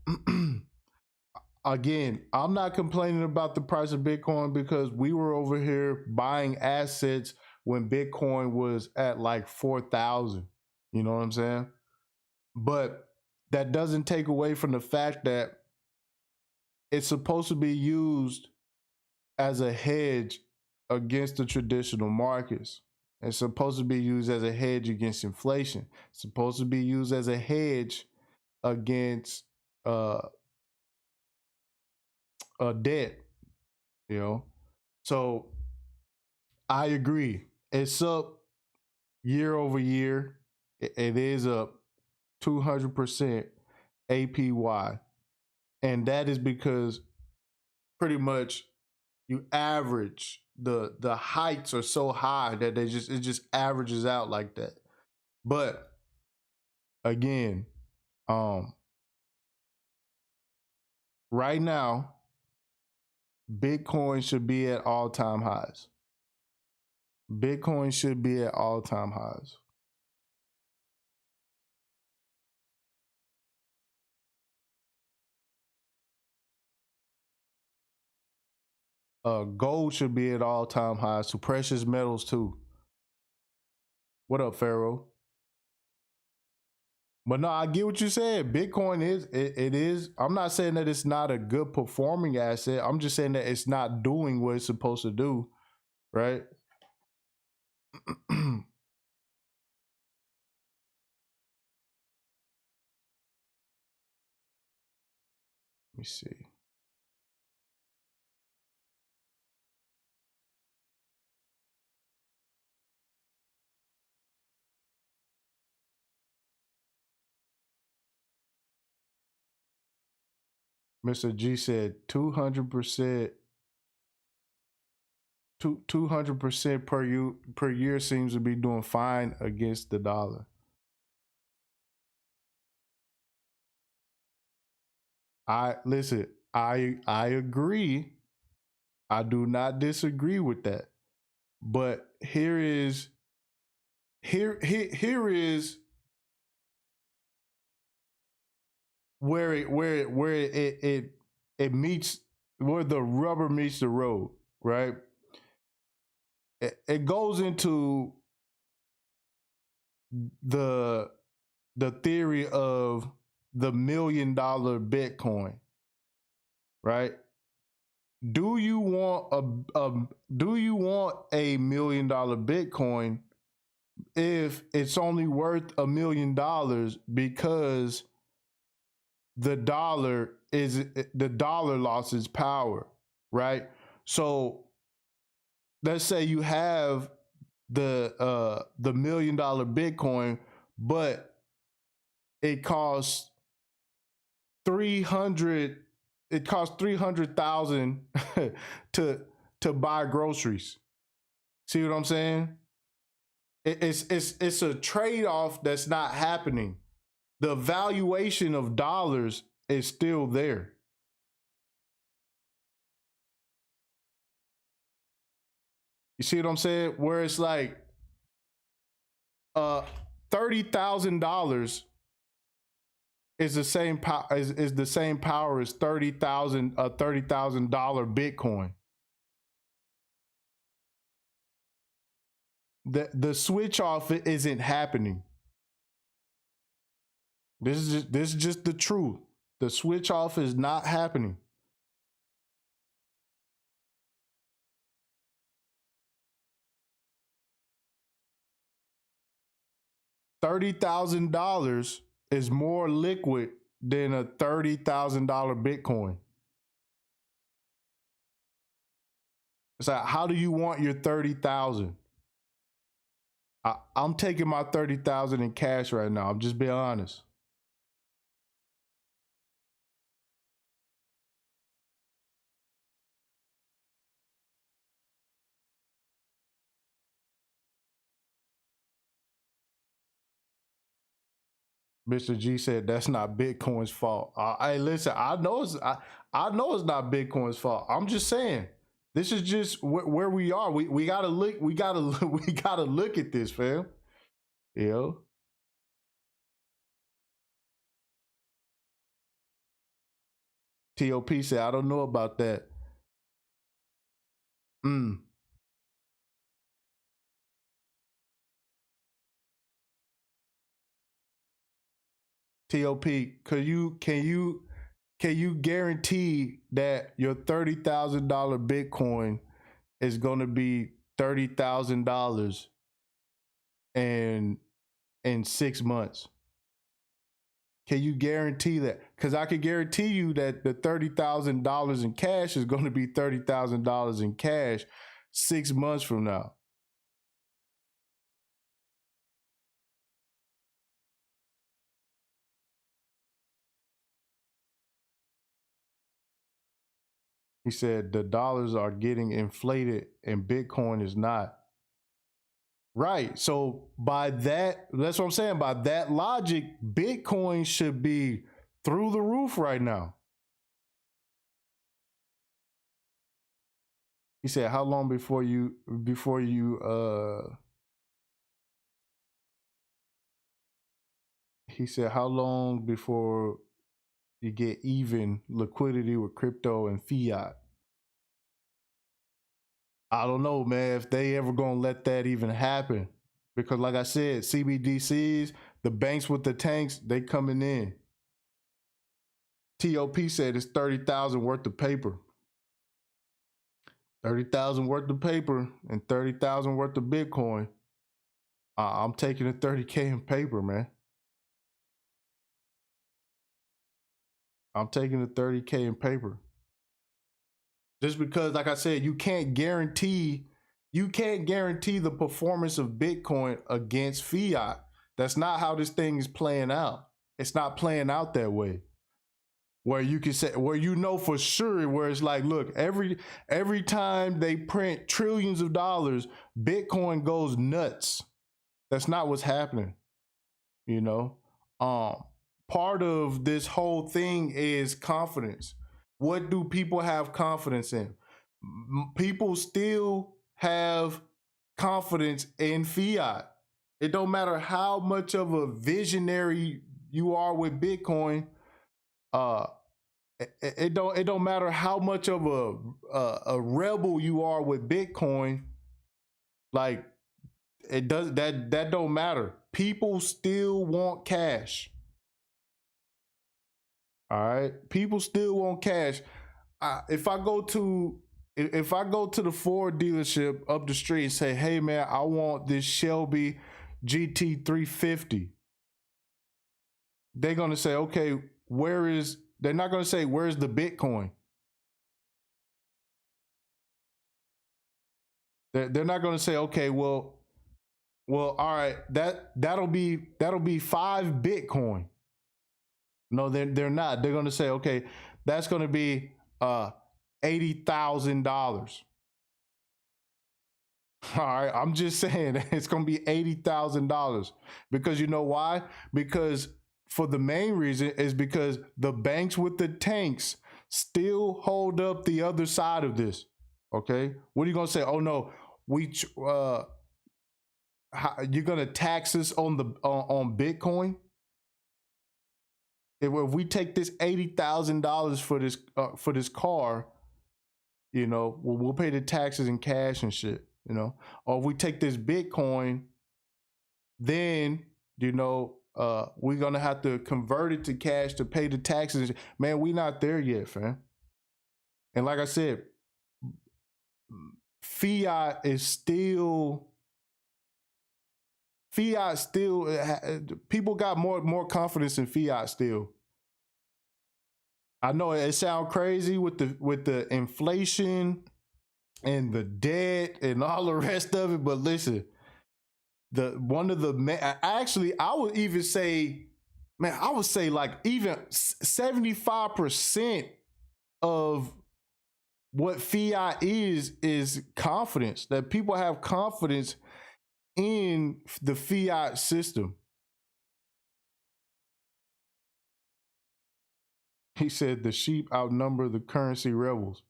again, I'm not complaining about the price of Bitcoin because we were over here buying assets when Bitcoin was at like 4,000. You know what I'm saying? But that doesn't take away from the fact that it's supposed to be used as a hedge against the traditional markets. It's supposed to be used as a hedge against inflation. It's supposed to be used as a hedge against uh, debt. You know, so I agree. It's up year over year. It is up 200% APY, and that is because pretty much you average the heights are so high that it just averages out like that. But again, um, right now, Bitcoin should be at all time highs. Bitcoin should be at all time highs. Gold should be at all time highs. So precious metals too. What up, Pharaoh? But no, I get what you said. Bitcoin is it is. I'm not saying that it's not a good performing asset. I'm just saying that it's not doing what it's supposed to do, right? Let me see. Mr. G said 200%, 200% per year seems to be doing fine against the dollar. I listen, I agree. I do not disagree with that. But here is where it meets, where the rubber meets the road, right? It goes into the theory of the $1 million Bitcoin, right? Do you want a $1 million Bitcoin if it's only worth $1 million because the dollar lost its power, right? So let's say you have the $1 million Bitcoin, but it costs 300 it costs 300,000 to buy groceries. See what I'm saying? It's a trade-off that's not happening. The valuation of dollars is still there. You see what I'm saying? Where it's like $30,000 is the same is the same power as $30,000 Bitcoin. The switch off isn't happening. This is just the truth. The switch off is not happening. $30,000 is more liquid than a $30,000 Bitcoin. It's like, how do you want your 30,000? I'm taking my 30,000 in cash right now. I'm just being honest. Mr. G said that's not Bitcoin's fault. Hey, listen, I know it's not Bitcoin's fault. I'm just saying this is just where we are. We gotta look. We gotta we gotta look at this, fam. You know. TOP said I don't know about that. TOP, can you guarantee that your $30,000 Bitcoin is going to be $30,000 in 6 months? Can you guarantee that? Because I can guarantee you that the $30,000 in cash is going to be $30,000 in cash 6 months from now. He said the dollars are getting inflated and Bitcoin is not. Right. So by that's what I'm saying. By that logic, Bitcoin should be through the roof right now. He said, how long before you he said, how long before you get even liquidity with crypto and fiat? I don't know, man, if they ever gonna let that even happen. Because like I said, CBDCs, the banks with the tanks, they coming in. TOP said it's 30,000 worth of paper. 30,000 worth of paper and 30,000 worth of Bitcoin. I'm taking the 30K in paper, man. I'm taking the 30K in paper. Just because, like I said, you can't guarantee the performance of Bitcoin against fiat. That's not how this thing is playing out. It's not playing out that way. Where you can say, where you know for sure, where it's like, look, every time they print trillions of dollars, Bitcoin goes nuts. That's not what's happening. You know, part of this whole thing is confidence. What do people have confidence in? People still have confidence in fiat. It don't matter how much of a visionary you are with Bitcoin. It don't matter how much of a rebel you are with Bitcoin. Like it does that don't matter. People still want cash. All right, people still want cash. If I go to the Ford dealership up the street and say, "Hey man, I want this Shelby GT350," they're gonna say, "Okay, they're not gonna say where's the Bitcoin." They're not gonna say, "Okay, well, all right, that'll be 5 Bitcoin." No, they're not. They're gonna say, okay, that's gonna be $80,000. All right, I'm just saying it's gonna be $80,000 because you know why? Because for the main reason is because the banks with the tanks still hold up the other side of this. Okay, what are you gonna say? Oh no, you're gonna tax us on on Bitcoin? If we take this $80,000 for this car, you know, we'll pay the taxes in cash and shit, you know. Or if we take this Bitcoin, then you know, we're gonna have to convert it to cash to pay the taxes. Man, we not there yet, fam. And like I said, fiat still people got more confidence in fiat still. I know it sounds crazy with the inflation and the debt and all the rest of it, but listen, I would even say, man, I would say like even 75% of what fiat is confidence, that people have confidence in the fiat system. He said the sheep outnumber the currency rebels.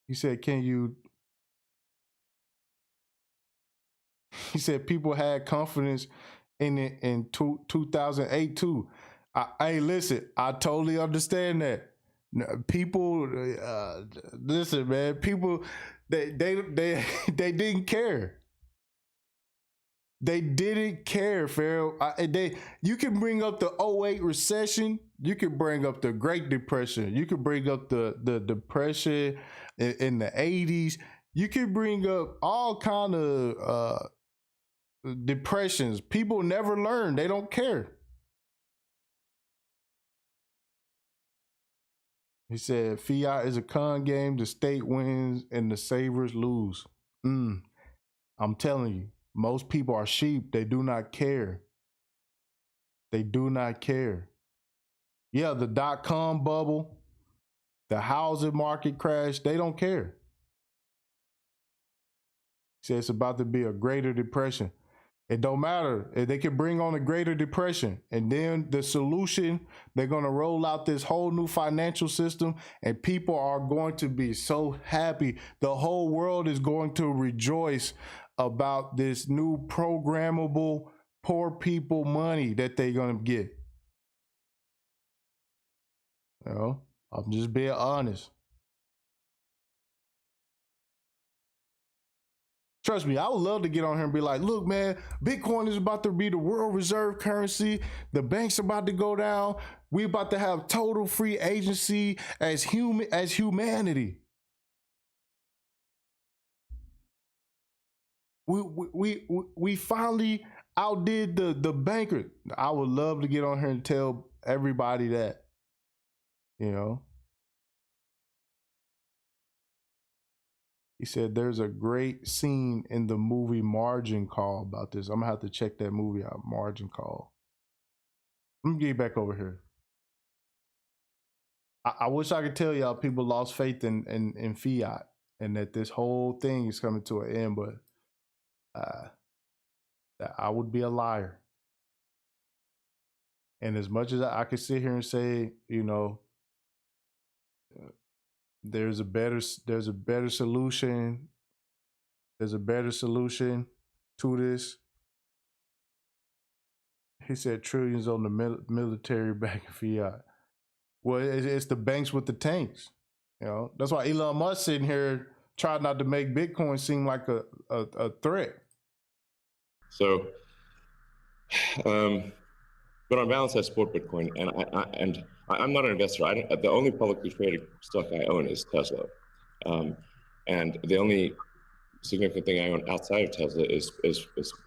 He said, he said people had confidence in it in 2008 too. Hey, listen, I totally understand that. People, listen, man, people, they didn't care. They didn't care, Pharaoh. You can bring up the '08 recession. You can bring up the Great Depression. You can bring up the depression in the '80s. You can bring up all kind of depressions. People never learn. They don't care. He said, fiat is a con game. The state wins and the savers lose. I'm telling you, most people are sheep. They do not care. They do not care. Yeah, the .com bubble, the housing market crash, they don't care. He said it's about to be a greater depression. It don't matter. They can bring on a greater depression. And then the solution, they're going to roll out this whole new financial system and people are going to be so happy. The whole world is going to rejoice about this new programmable poor people money that they're going to get. You know, I'm just being honest. Trust me, I would love to get on here and be like, look, man, Bitcoin is about to be the world reserve currency. The bank's about to go down. We about to have total free agency as humanity. We finally outdid the banker. I would love to get on here and tell everybody that, you know. He said there's a great scene in the movie Margin Call about this. I'm gonna have to check that movie out, Margin Call. Let me get back over here. I wish I could tell y'all people lost faith in fiat and that this whole thing is coming to an end, but I would be a liar. And as much as I could sit here and say, you know, there's a better solution. There's a better solution to this. He said trillions on the military back in fiat. Well, it's the banks with the tanks. You know, that's why Elon Musk sitting here trying not to make Bitcoin seem like a threat. So, but on balance, I support Bitcoin, and I'm not an investor. The only publicly traded stock I own is Tesla, and the only significant thing I own outside of Tesla is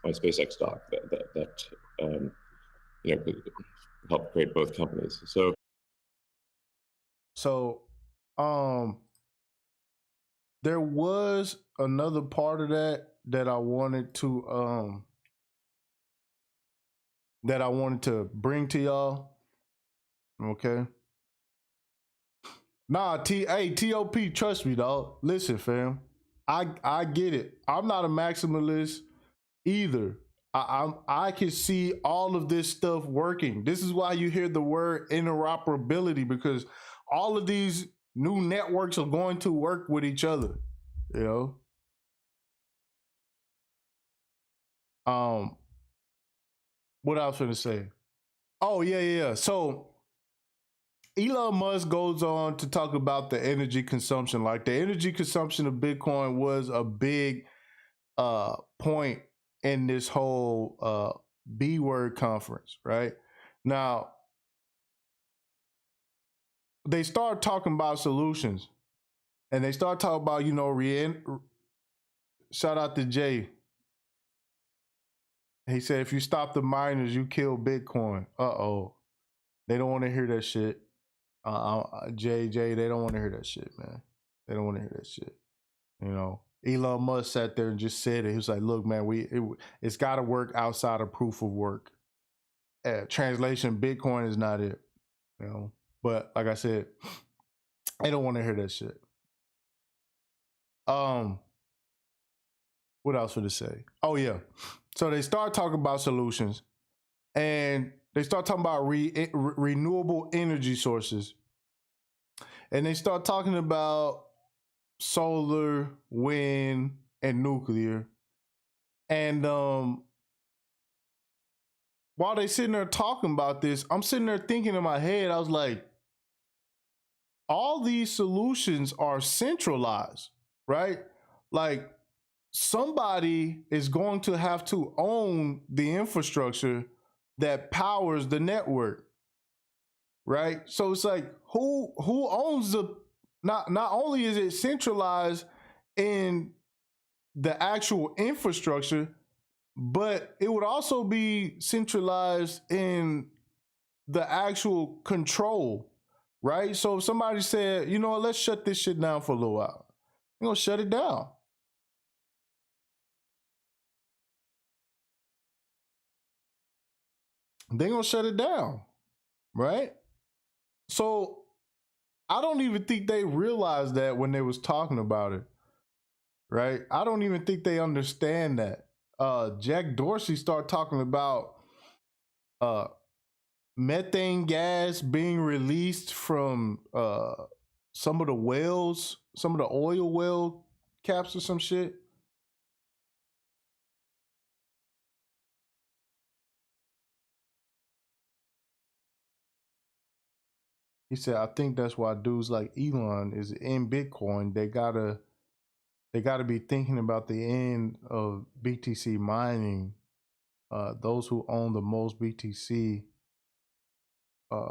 my SpaceX stock that you know, helped create both companies. So, there was another part of that I wanted to bring to y'all. Okay. Nah, TOP, trust me, dog. Listen, fam. I get it. I'm not a maximalist either. I can see all of this stuff working. This is why you hear the word interoperability, because all of these new networks are going to work with each other, you know? What I was going to say? Oh, yeah. So Elon Musk goes on to talk about the energy consumption. Like the energy consumption of Bitcoin was a big point in this whole B word conference, right? Now, they start talking about solutions and they start talking about, you know, shout out to Jay. He said, if you stop the miners, you kill Bitcoin. Uh-oh. They don't want to hear that shit. Jay, they don't want to hear that shit, man. They don't want to hear that shit. You know, Elon Musk sat there and just said it. He was like, look, man, it's got to work outside of proof of work. Translation, Bitcoin is not it, you know. But like I said, they don't want to hear that shit. What else would it say? Oh, yeah. So they start talking about solutions and they start talking about renewable energy sources. And they start talking about solar, wind, and nuclear. And while they sitting there talking about this, I'm sitting there thinking in my head, I was like, all these solutions are centralized, right? Like somebody is going to have to own the infrastructure that powers the network, right? So it's like who owns the not only is it centralized in the actual infrastructure, but it would also be centralized in the actual control, right? So if somebody said, you know what, let's shut this shit down for a little while, you're gonna shut it down. They're gonna shut it down, right? So I don't even think they realized that when they was talking about it, right? I don't even think they understand that. Jack Dorsey started talking about uh, methane gas being released from some of the wells, some of the oil well caps or some shit. He said, I think that's why dudes like Elon is in Bitcoin. They gotta be thinking about the end of BTC mining. Those who own the most BTC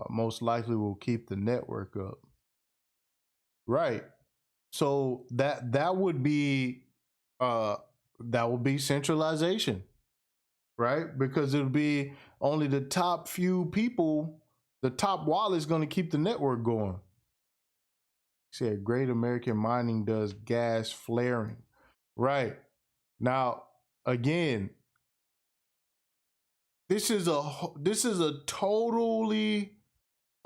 most likely will keep the network up. Right. So that would be centralization, right? Because it would be only the top few people, the top wallet's going to keep the network going. He said Great American Mining does gas flaring. Right. Now, again, this is a totally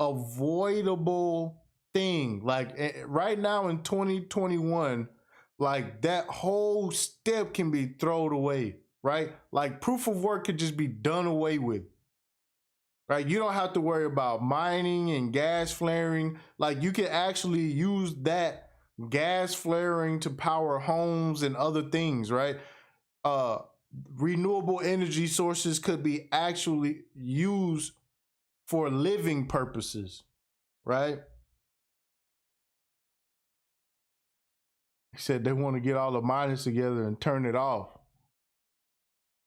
avoidable thing. Like right now in 2021, like that whole step can be thrown away, right? Like proof of work could just be done away with. Right? You don't have to worry about mining and gas flaring. Like you can actually use that gas flaring to power homes and other things, right? Renewable energy sources could be actually used for living purposes, right? He said they want to get all the miners together and turn it off.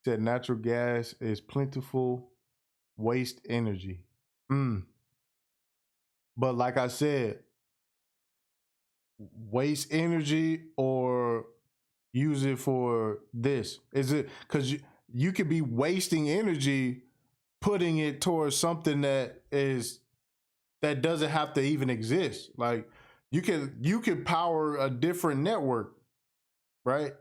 He said natural gas is plentiful waste energy. But like I said, waste energy or use it for this? Is it because you could be wasting energy putting it towards something that doesn't have to even exist. Like you can power a different network, right?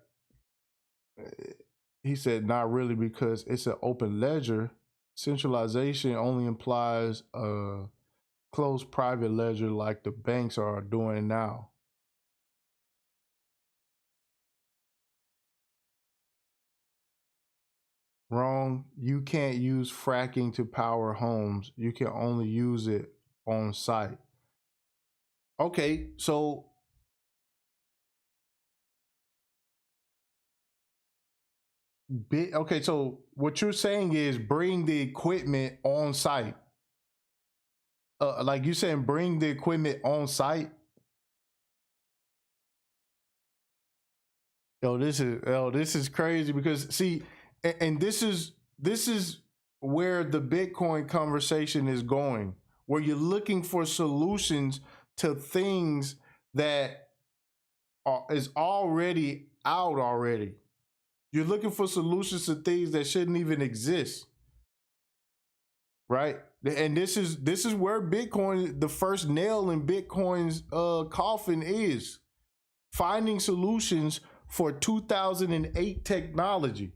He said not really because it's an open ledger. Centralization only implies a closed private ledger like the banks are doing now. Wrong. You can't use fracking to power homes. You can only use it on site. Okay, so so what you're saying is bring the equipment on site. Like you saying, bring the equipment on site. This is crazy because see, and this is where the Bitcoin conversation is going, where you're looking for solutions to things that is already out already. You're looking for solutions to things that shouldn't even exist, right? And this is where Bitcoin, the first nail in Bitcoin's coffin, is finding solutions for 2008 technology.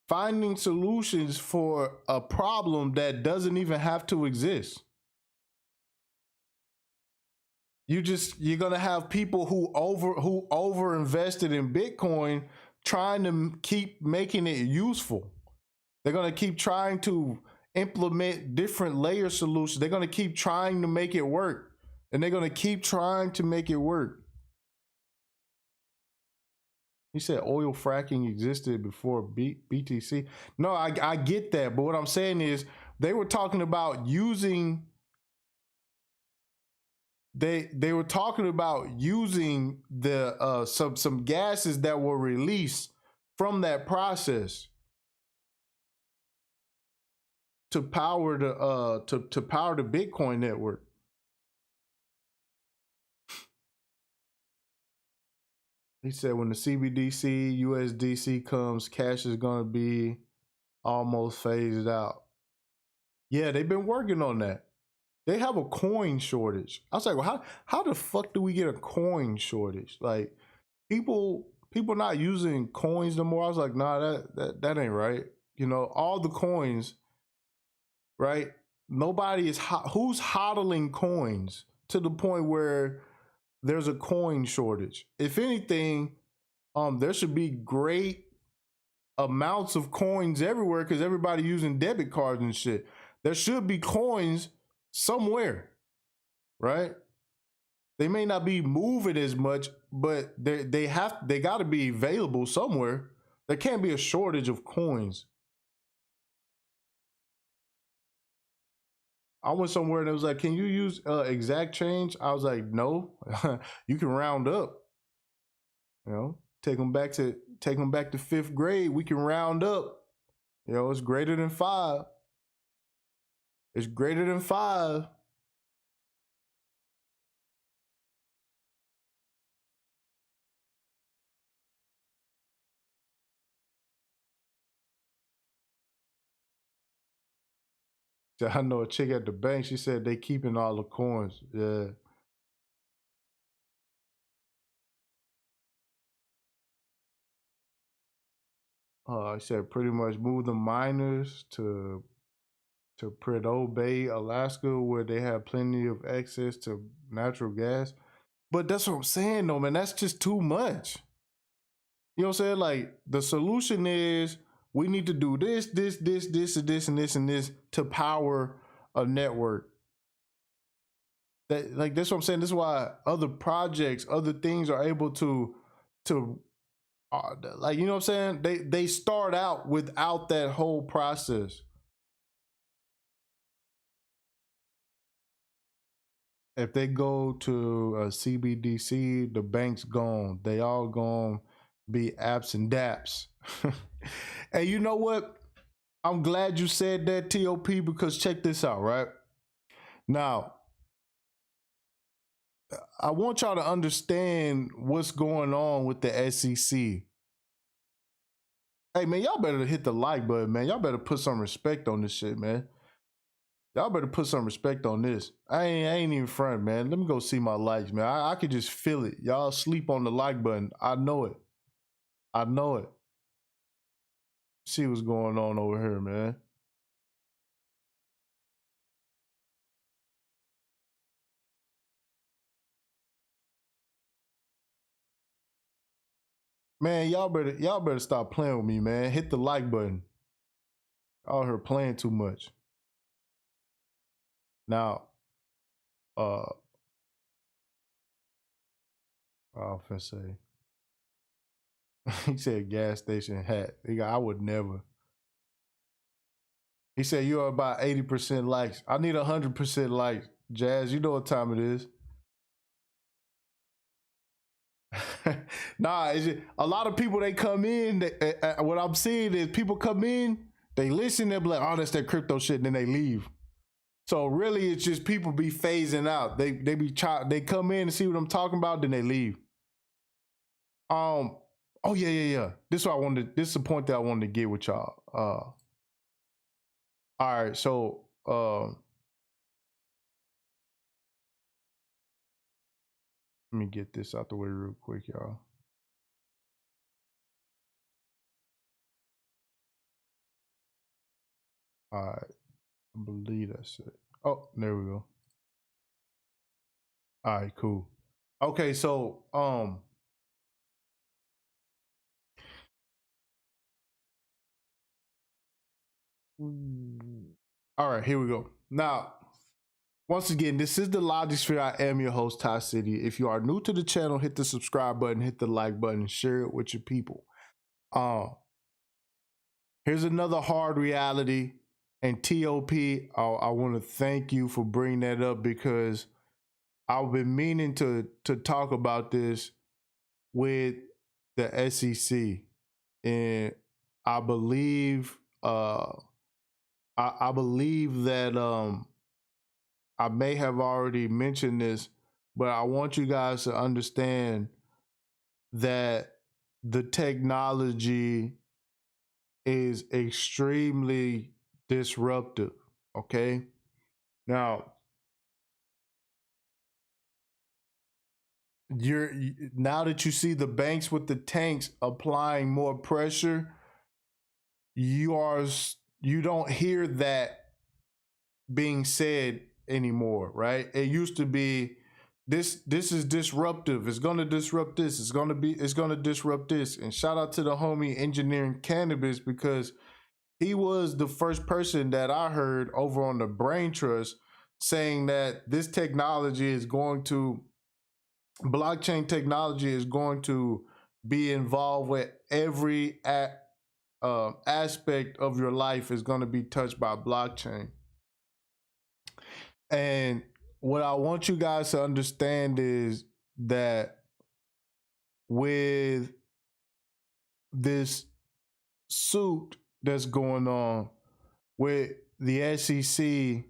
Finding solutions for a problem that doesn't even have to exist. You're gonna have people who over invested in Bitcoin trying to keep making it useful. They're gonna keep trying to implement different layer solutions. They're gonna keep trying to make it work, and they're gonna keep trying to make it work. He said oil fracking existed before BTC. No, I get that, but what I'm saying is they were talking about using they were talking about using the some gases that were released from that process to power the to power the Bitcoin network. He said when the CBDC USDC comes, cash is gonna be almost phased out. Yeah, they've been working on that. They have a coin shortage. I was like, well, how the fuck do we get a coin shortage? Like people not using coins no more. I was like, nah, that ain't right. You know, all the coins, right? Nobody is who's hodling coins to the point where there's a coin shortage. If anything, there should be great amounts of coins everywhere because everybody using debit cards and shit. There should be coins somewhere, right? They may not be moving as much, but they got to be available somewhere. There can't be a shortage of coins. I went somewhere and it was like, can you use exact change? I was like, no. You can round up. You know, take them back to 5th grade. We can round up. You know, it's greater than 5. It's greater than 5. So I know a chick at the bank. She said they keeping all the coins. Yeah. I said pretty much move the miners to Prudhoe Bay, Alaska, where they have plenty of access to natural gas. But that's what I'm saying, though, man. That's just too much. You know what I'm saying? Like the solution is we need to do this, and this to power a network. That's what I'm saying. This is why other projects, other things are able to like, you know what I'm saying? They start out without that whole process. If they go to a CBDC, the bank's gone. They all gone be apps and daps. And you know what? I'm glad you said that, TOP, because check this out, right? Now, I want y'all to understand what's going on with the SEC. Hey, man, y'all better hit the like button, man. Y'all better put some respect on this shit, man. Y'all better put some respect on this. I ain't even front, man. Let me go see my likes, man. I could just feel it. Y'all sleep on the like button. I know it. I know it. See what's going on over here, man. Man, y'all better stop playing with me, man. Hit the like button. Y'all here playing too much. Now, I was finna say. He said gas station hat. I would never. He said you are about 80% likes. I need 100% likes. Jazz, you know what time it is. Nah, a lot of people, they come in. What I'm seeing is people come in, they listen, they're like, oh, that's that crypto shit, and then they leave. So really, it's just people be phasing out. They come in and see what I'm talking about, then they leave. Oh yeah. This is the point that I wanted to get with y'all. All right, so let me get this out the way real quick, y'all. All right, I believe that's it. Oh, there we go. All right, cool. Okay, so all right, here we go. Now, once again, this is the Logic Sphere. I am your host, Ty City. If you are new to the channel, hit the subscribe button, hit the like button, share it with your people. Here's another hard reality. And TOP, I want to thank you for bringing that up because I've been meaning to talk about this with the SEC, and I believe I believe that I may have already mentioned this, but I want you guys to understand that the technology is extremely disruptive. Okay. Now, now that you see the banks with the tanks applying more pressure, you are you don't hear that being said anymore, right? It used to be this is disruptive. It's gonna disrupt this. It's gonna disrupt this. And shout out to the homie Engineering Cannabis, because he was the first person that I heard over on the Brain Trust saying that this technology is going to blockchain technology is going to be involved with every aspect of your life is going to be touched by blockchain. And what I want you guys to understand is that with this suit that's going on with the SEC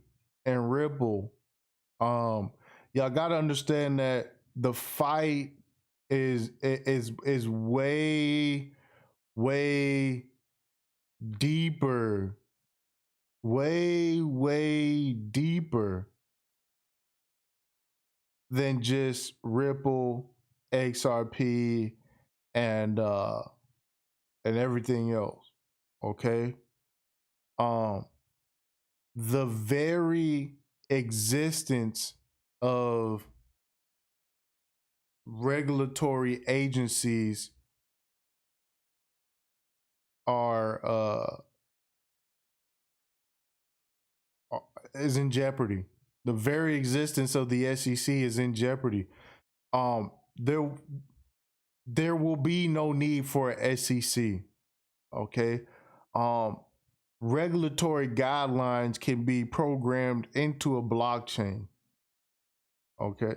and Ripple, y'all got to understand that the fight is way deeper, way deeper than just Ripple, XRP, and everything else. Okay. The very existence of regulatory agencies is in jeopardy. The very existence of the SEC is in jeopardy. There will be no need for a SEC. Okay. Regulatory guidelines can be programmed into a blockchain. Okay.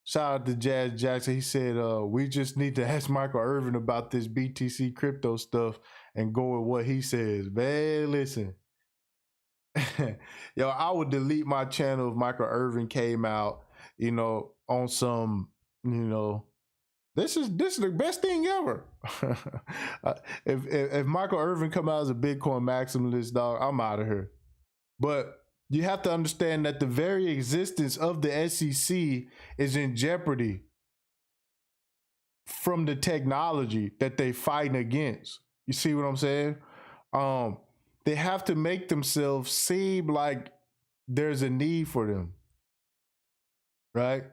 Shout out to Jazz Jackson. He said, we just need to ask Michael Irvin about this BTC crypto stuff and go with what he says. Man, listen. Yo, I would delete my channel if Michael Irvin came out, on some, this is the best thing ever. If Michael Irvin come out as a Bitcoin maximalist, dog, I'm out of here. But you have to understand that the very existence of the SEC is in jeopardy from the technology that they fighting against. You see what I'm saying? They have to make themselves seem like there's a need for them, right?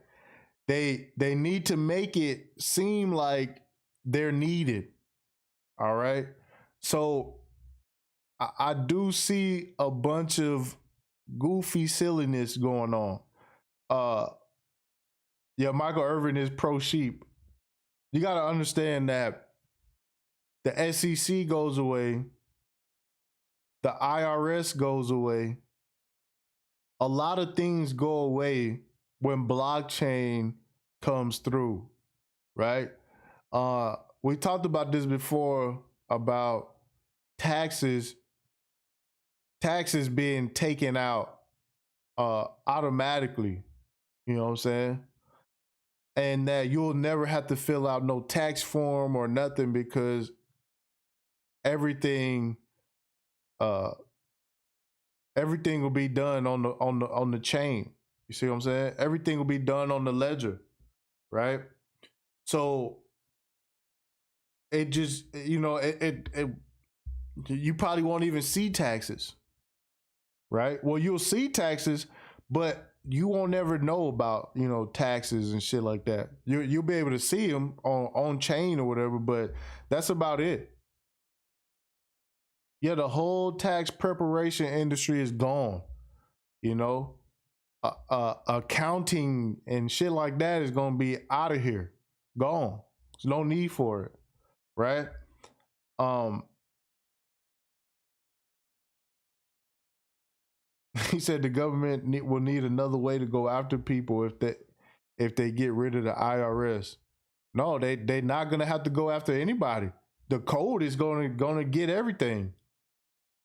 They need to make it seem like they're needed. All right. So I do see a bunch of goofy silliness going on. Yeah, Michael Irvin is pro sheep. You got to understand that the SEC goes away, the IRS goes away. A lot of things go away when blockchain comes through, right? We talked about this before about taxes being taken out automatically, you know what I'm saying? And that you'll never have to fill out no tax form or nothing, because everything will be done on the chain. You see what I'm saying? Everything will be done on the ledger, right? So it just, you probably won't even see taxes, right? Well, you'll see taxes, but you won't ever know about, taxes and shit like that. You'll be able to see them on chain or whatever, but that's about it. Yeah, the whole tax preparation industry is gone. Accounting and shit like that is gonna be out of here, gone. There's no need for it, right? He said the government will need another way to go after people if they get rid of the IRS. No, they're not gonna have to go after anybody. The code is gonna get everything,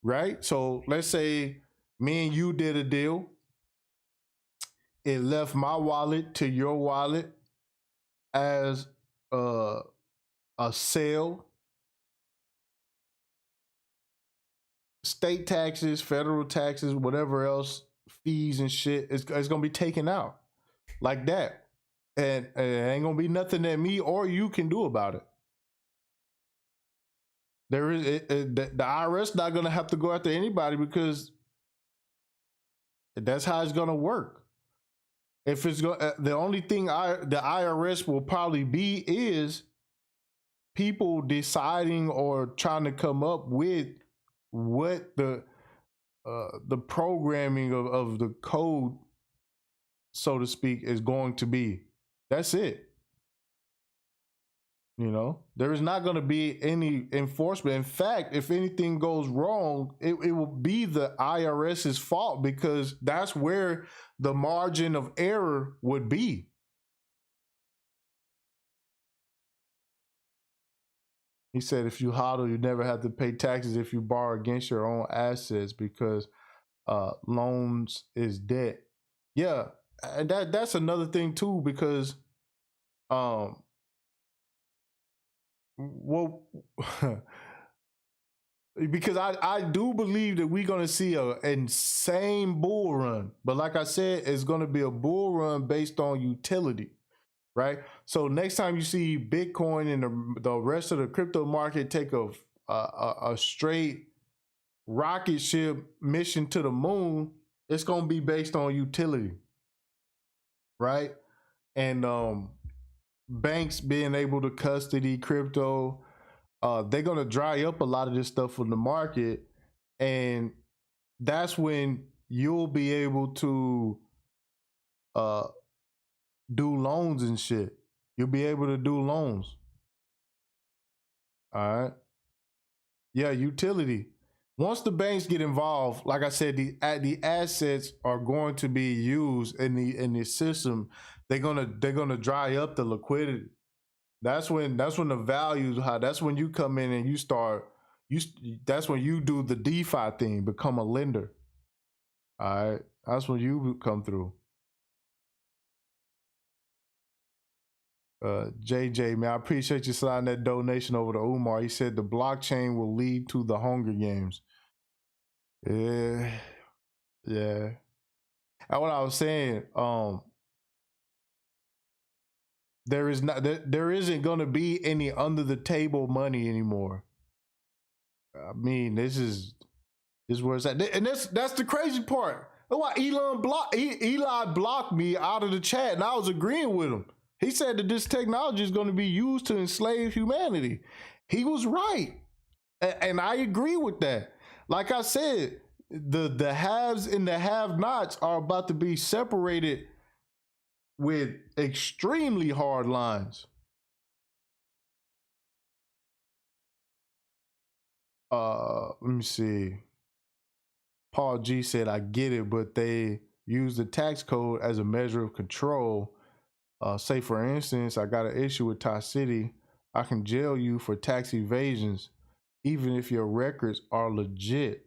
right? So let's say me and you did a deal. It left my wallet to your wallet as a sale. State taxes, federal taxes, whatever else, fees and shit, it's gonna be taken out like that, and it ain't gonna be nothing that me or you can do about it. There is the IRS not gonna have to go after anybody because that's how it's gonna work. If it's the only thing the IRS will probably be is people deciding or trying to come up with what the programming of the code, so to speak, is going to be. That's it. You know, there is not going to be any enforcement. In fact, if anything goes wrong, it will be the IRS's fault because that's where the margin of error would be. He said, if you hodl, you never have to pay taxes if you borrow against your own assets because loans is debt. Yeah, and that's another thing too because well because I do believe that we're gonna see an insane bull run, but like I said, it's gonna be a bull run based on utility, right? So next time you see Bitcoin and the rest of the crypto market take a straight rocket ship mission to the moon, it's gonna be based on utility, right? And banks being able to custody crypto, they're gonna dry up a lot of this stuff from the market, and that's when you'll be able to do loans and shit. You'll be able to do loans. All right. Yeah, utility. Once the banks get involved, like I said, the assets are going to be used in the system. They're gonna dry up the liquidity. That's when the values high. That's when you come in and you start that's when you do the DeFi thing, become a lender. All right. That's when you come through. JJ, man, I appreciate you sliding that donation over to Umar. He said the blockchain will lead to the Hunger Games. Yeah, yeah. And what I was saying, there isn't going to be any under the table money anymore. I mean, this is where it's at, and that's the crazy part. That's why Eli blocked me out of the chat, and I was agreeing with him. He said that this technology is going to be used to enslave humanity. He was right, and I agree with that. Like I said, the haves and the have-nots are about to be separated with extremely hard lines. Let me see. Paul G said, I get it, but they use the tax code as a measure of control. Say, for instance, I got an issue with Thai City. I can jail you for tax evasions, even if your records are legit.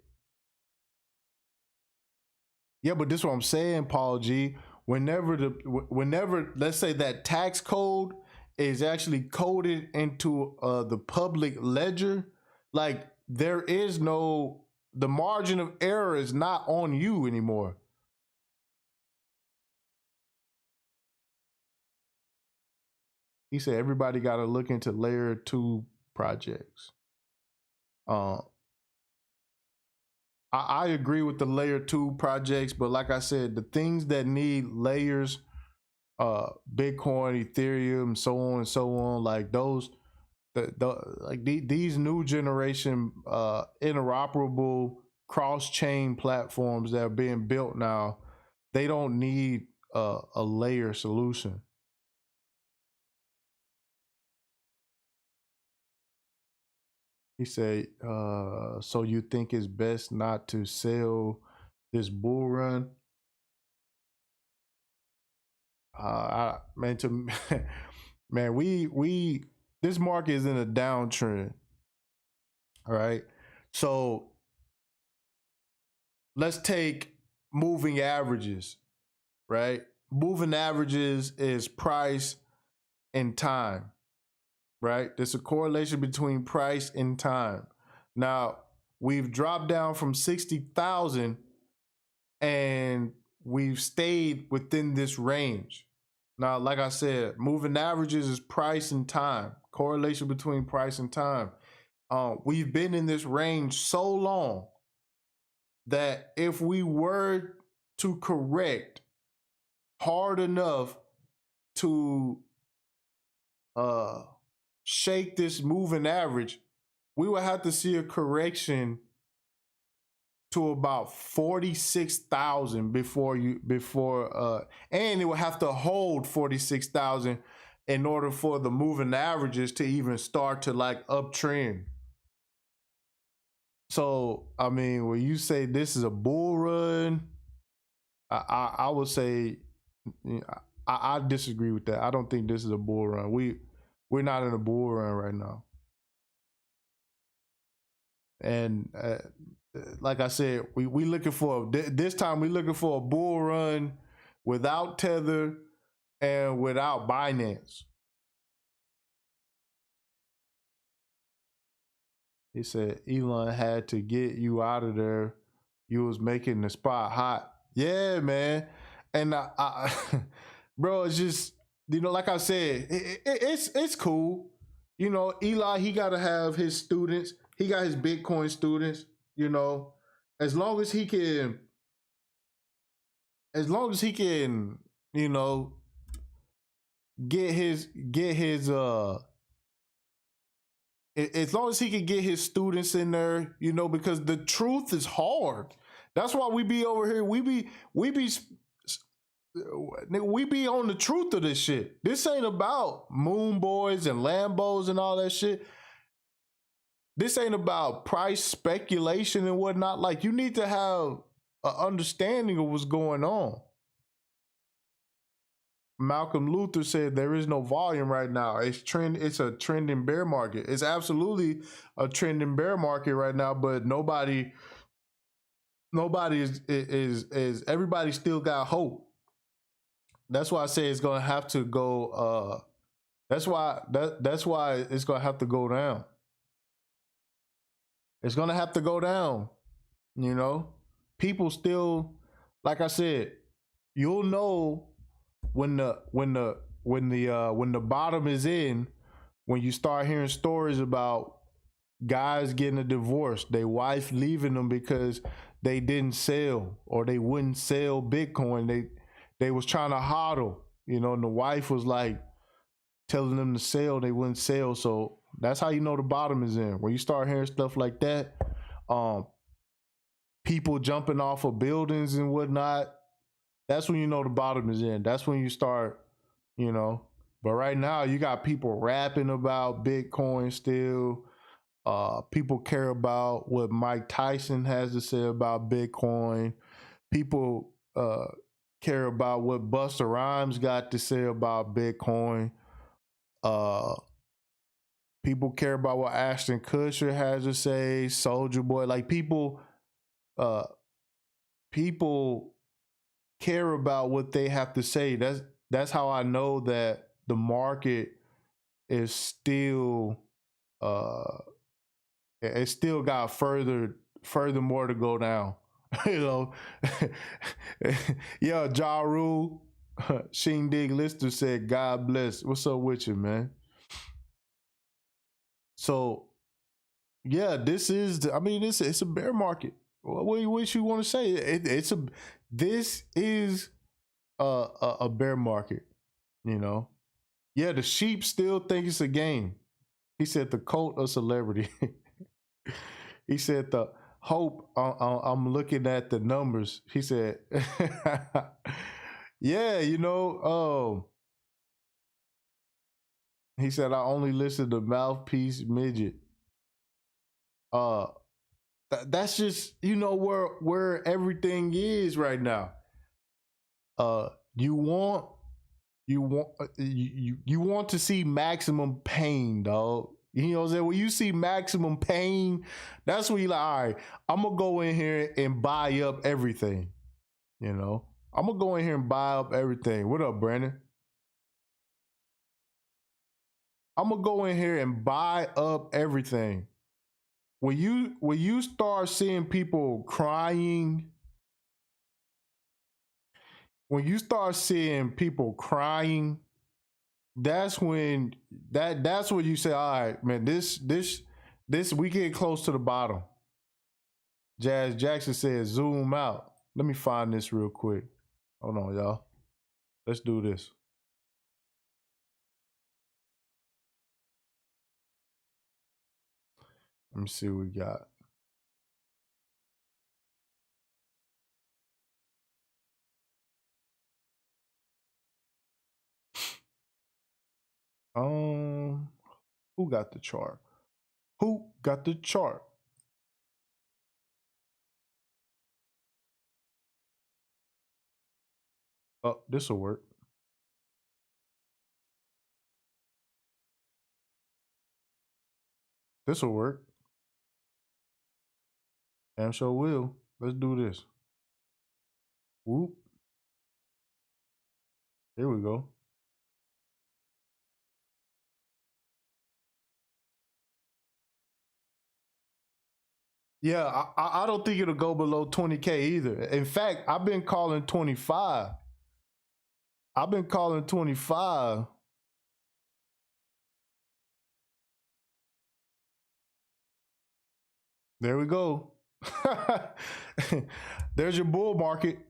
Yeah, but this is what I'm saying, Paul G. Whenever, let's say that tax code is actually coded into the public ledger, like there is no, the margin of error is not on you anymore. He said everybody got to look into layer 2 projects. I agree with the layer 2 projects, but like I said, the things that need layers, Bitcoin, Ethereum, so on and so on, like those, these new generation interoperable cross-chain platforms that are being built now, they don't need a layer solution. He said, so you think it's best not to sell this bull run. Man, to man, we this market is in a downtrend. All right, so let's take moving averages. Right, moving averages is price and time. Right, there's a correlation between price and time. Now we've dropped down from 60,000 and we've stayed within this range. Now, like I said, moving averages is price and time, correlation between price and time. We've been in this range so long that if we were to correct hard enough to shake this moving average, we would have to see a correction to about 46,000 and it would have to hold 46,000 in order for the moving averages to even start to like uptrend. So I mean, when you say this is a bull run, I would say I disagree with that. I don't think this is a bull run. We're not in a bull run right now. And like I said, we looking for this time. We looking for a bull run without Tether and without Binance. He said Elon had to get you out of there. You was making the spot hot. Yeah, man. And bro, it's just like I said, it's cool. Eli, he got to have his students. He got his Bitcoin students. As long as he can, get his as long as he can get his students in there, because the truth is hard. That's why we be over here. We be on the truth of this shit. This ain't about moon boys and Lambos and all that shit. This ain't about price speculation and whatnot. Like, you need to have an understanding of what's going on. Malcolm Luther said there is no volume right now. It's a trending bear market. It's absolutely a trending bear market right now, but nobody is everybody still got hope. That's why I say it's gonna have to go that's why it's gonna have to go down. It's gonna have to go down. People still, like I said, you'll know when the bottom is in, when you start hearing stories about guys getting a divorce, their wife leaving them because they didn't sell or they wouldn't sell Bitcoin. They was trying to hodl, and the wife was like telling them to sell, they wouldn't sell. So that's how you know the bottom is in. When you start hearing stuff like that, people jumping off of buildings and whatnot, that's when you know the bottom is in. That's when you start, But right now, you got people rapping about Bitcoin still. People care about what Mike Tyson has to say about Bitcoin. People care about what Busta Rhymes got to say about Bitcoin. People care about what Ashton Kutcher has to say, Soulja Boy. Like, people care about what they have to say. That's how I know that the market is still it still got furthermore to go down. Yeah, Ja Rule, Sheen Dig Lister said, God bless. What's up with you, man? So yeah, this is it's a bear market. What you want to say? This is a bear market, Yeah, the sheep still think it's a game. He said the cult of celebrity. He said the hope. I'm looking at the numbers. He said, yeah, he said I only listen to Mouthpiece Midget. That's just, you know, where everything is right now. You want you want to see maximum pain, dog. You know what I'm saying? When you see maximum pain, that's when you like, all right, I'm gonna go in here and buy up everything. You know, I'm gonna go in here and buy up everything. What up, Brandon? I'm gonna go in here and buy up everything. When you start seeing people crying, when you start seeing people crying, that's when that's when you say, all right, man, this we get close to the bottom. Jazz Jackson says zoom out. Let me find this real quick. Hold on, y'all. Let's do this. Let me see what we got. Who got the chart? Who got the chart? Oh, this will work. This will work. Damn sure will. Let's do this. Whoop. Here we go. Yeah, I don't think it'll go below 20K either. In fact, I've been calling 25. I've been calling 25. There we go. There's your bull market.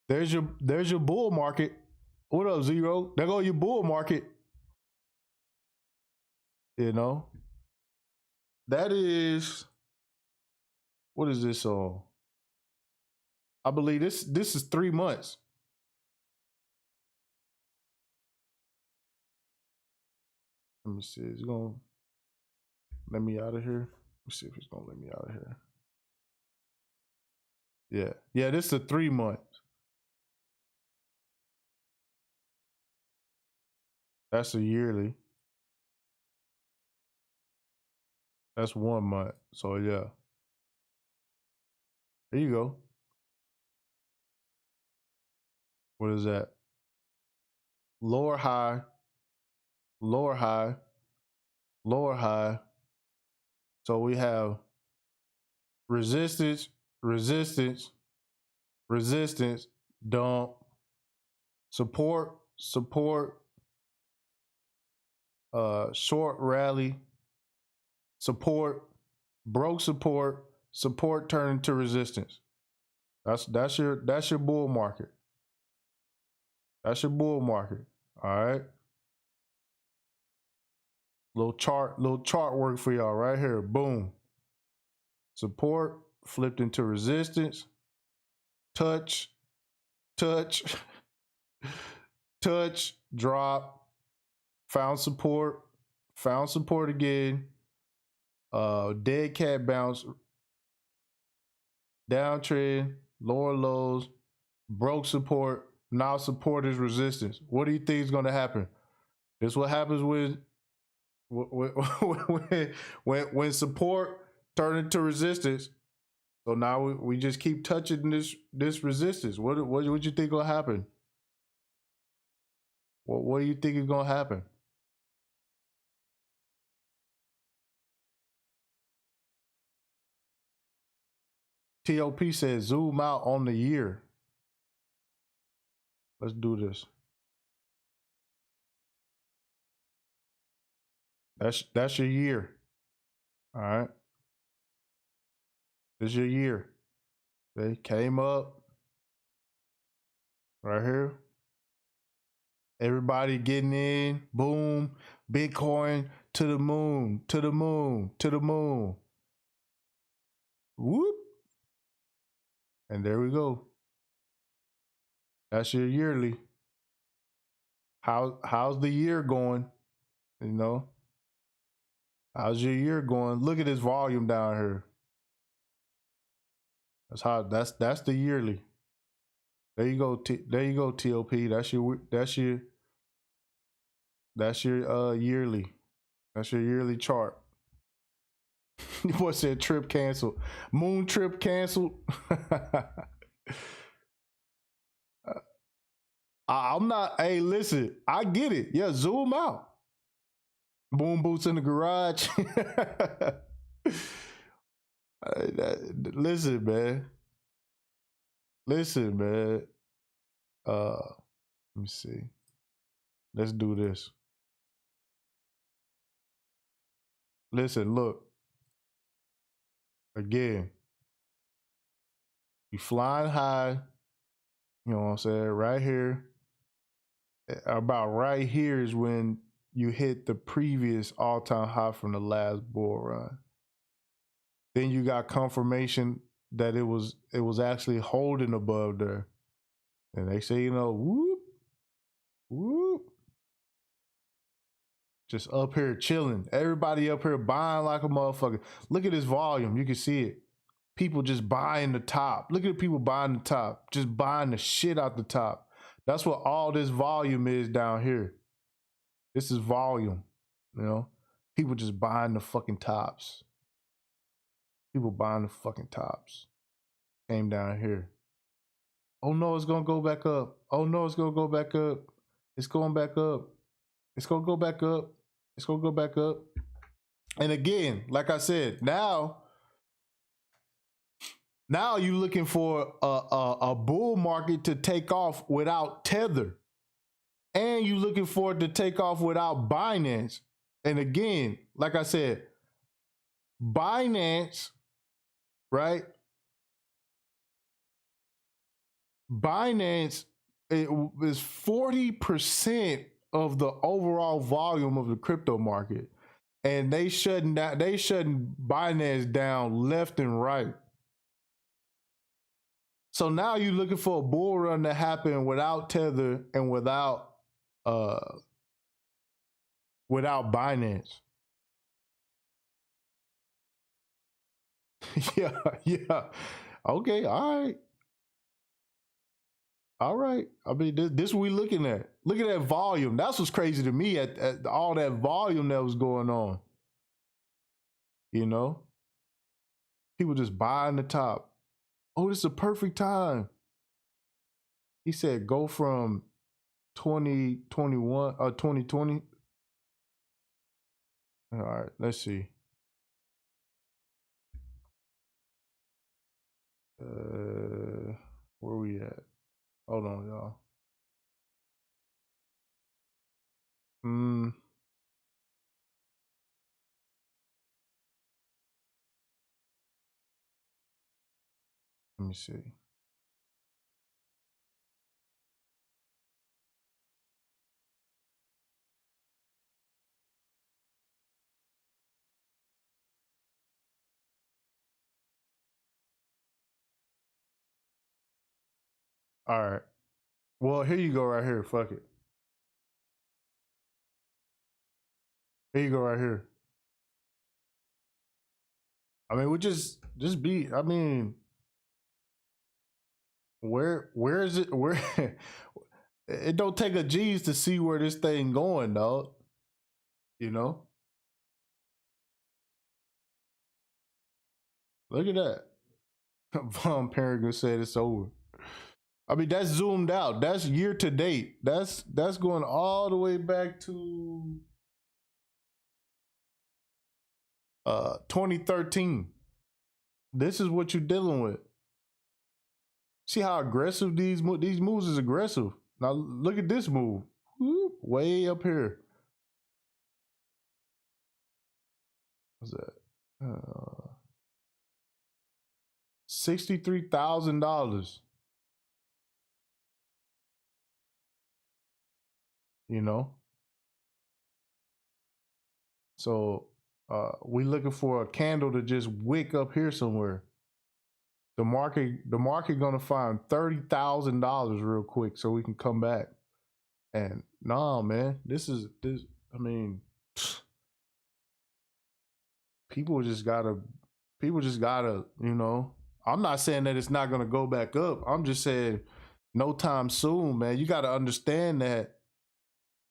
There's your bull market. What up, Zero? There go your bull market. You know, that is, what is this on? I believe this is 3 months. Let me see. It's gonna let me out of here. Let me see if it's gonna let me out of here. Yeah, this is a 3 month. That's a yearly. That's 1 month. So yeah. There you go. What is that? Lower high, lower high, lower high. So we have resistance, resistance, resistance, dump, support, support, short rally, support, broke support, support turn into resistance. That's your bull market. That's your bull market. All right. Little chart work for y'all right here. Boom. Support flipped into resistance. Touch, touch, touch, drop, found support again. Dead cat bounce, downtrend, lower lows, broke support. Now support is resistance. What do you think is going to happen? This is what happens when support turn into resistance. So now we just keep touching this resistance. What you think gonna happen? What do you think is gonna happen? TOP says zoom out on the year. Let's do this. That's your year. All right. This is your year. They came up right here. Everybody getting in. Boom. Bitcoin to the moon, to the moon, to the moon. Whoop. And there we go. That's your yearly. How's the year going? You know, How's your year going? Look at this volume down here. That's the yearly. There you go. There you go. TOP. That's your yearly. That's your yearly chart. What said trip canceled? Moon trip canceled. I'm not. Hey, listen. I get it. Yeah, zoom out. Boom boots in the garage. Listen, man. Listen, man. Let me see. Let's do this. Listen, look. Again. You flying high. You know what I'm saying? Right here. About right here is when you hit the previous all-time high from the last bull run. Then you got confirmation that it was actually holding above there. And they say, you know, whoop, whoop. Just up here chilling. Everybody up here buying like a motherfucker. Look at this volume. You can see it. People just buying the top. Look at people buying the top. Just buying the shit out the top. That's what all this volume is down here. This is volume, you know? People just buying the fucking tops. People buying the fucking tops. Came down here. Oh no, it's gonna go back up. Oh no, it's gonna go back up. It's going back up. It's gonna go back up. It's gonna go back up. And again, like I said, now you're looking for a bull market to take off without Tether. And you're looking for it to take off without Binance. And again, like I said, Binance, right? Binance is 40% of the overall volume of the crypto market. And they shutting Binance down left and right. So now you're looking for a bull run to happen without Tether and without Binance. yeah. Okay, all right. I mean, this we looking at. Look at that volume. That's what's crazy to me at all that volume that was going on. You know? People just buying the top. Oh, this is a perfect time. He said go from 2021 2020. All right, let's see. Where we at? Hold on, y'all. Let me see. All right. Well, here you go right here. Fuck it. Here you go right here. I mean, we just be, I mean, where is it? Where it don't take a G's to see where this thing going, dog. You know? Look at that. Von Peregrine said it's over. I mean, that's zoomed out. That's year to date. That's going all the way back to 2013. This is what you're dealing with. See how aggressive these moves is aggressive. Now look at this move. Whoop, way up here. What's that? $63,000. You know? So we looking for a candle to just wick up here somewhere. The market gonna find $30,000 real quick so we can come back. And nah, man, this. I mean, people just gotta, you know. I'm not saying that it's not gonna go back up. I'm just saying, no time soon, man. You gotta understand that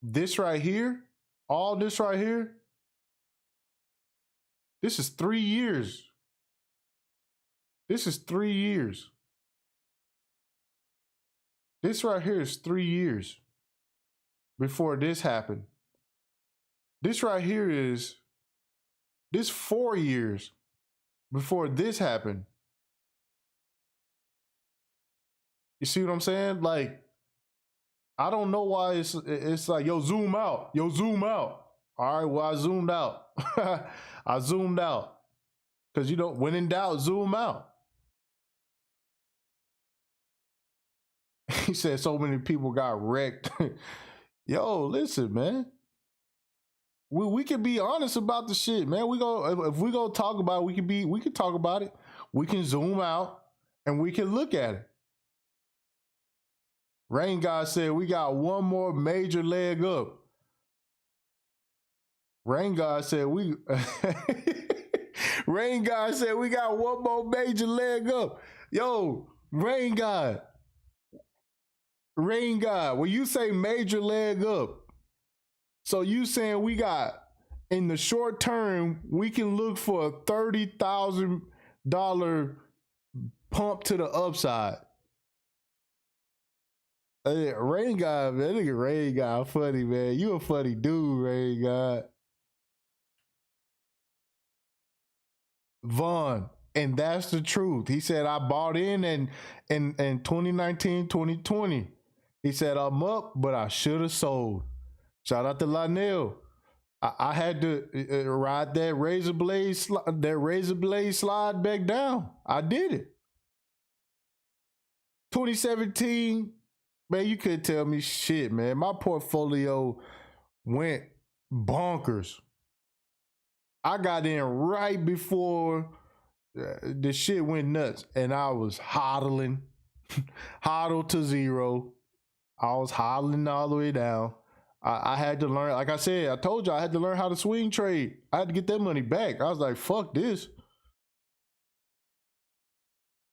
this right here, all this right here, this is 3 years. This is 3 years. This right here is 3 years before this happened. This right here is 4 years before this happened. You see what I'm saying? Like, I don't know why it's like, yo, zoom out. Yo, zoom out. All right, well, I zoomed out. I zoomed out. Because, you know, when in doubt, zoom out. He said so many people got wrecked. Yo, listen, man. We can be honest about the shit, man. If we go talk about it, we can talk about it. We can zoom out and we can look at it. Rain God said we got one more major leg up. Rain God said Rain God said we got one more major leg up. Yo, Rain God, when you say major leg up, so you saying we got, in the short term, we can look for a $30,000 pump to the upside. Hey, Rain God, man, nigga Rain God funny, man. You a funny dude, Rain God. Vaughn, and that's the truth. He said I bought in 2019, 2020. He said I'm up, but I should have sold. Shout out to Lionel. I had to ride that razor blade slide back down. I did it. 2017, man, you couldn't tell me shit, man. My portfolio went bonkers. I got in right before the shit went nuts, and I was hodling, hodl to zero. I was hodling all the way down. I had to learn, like I said, I told you I had to learn how to swing trade. I had to get that money back. I was like, fuck this.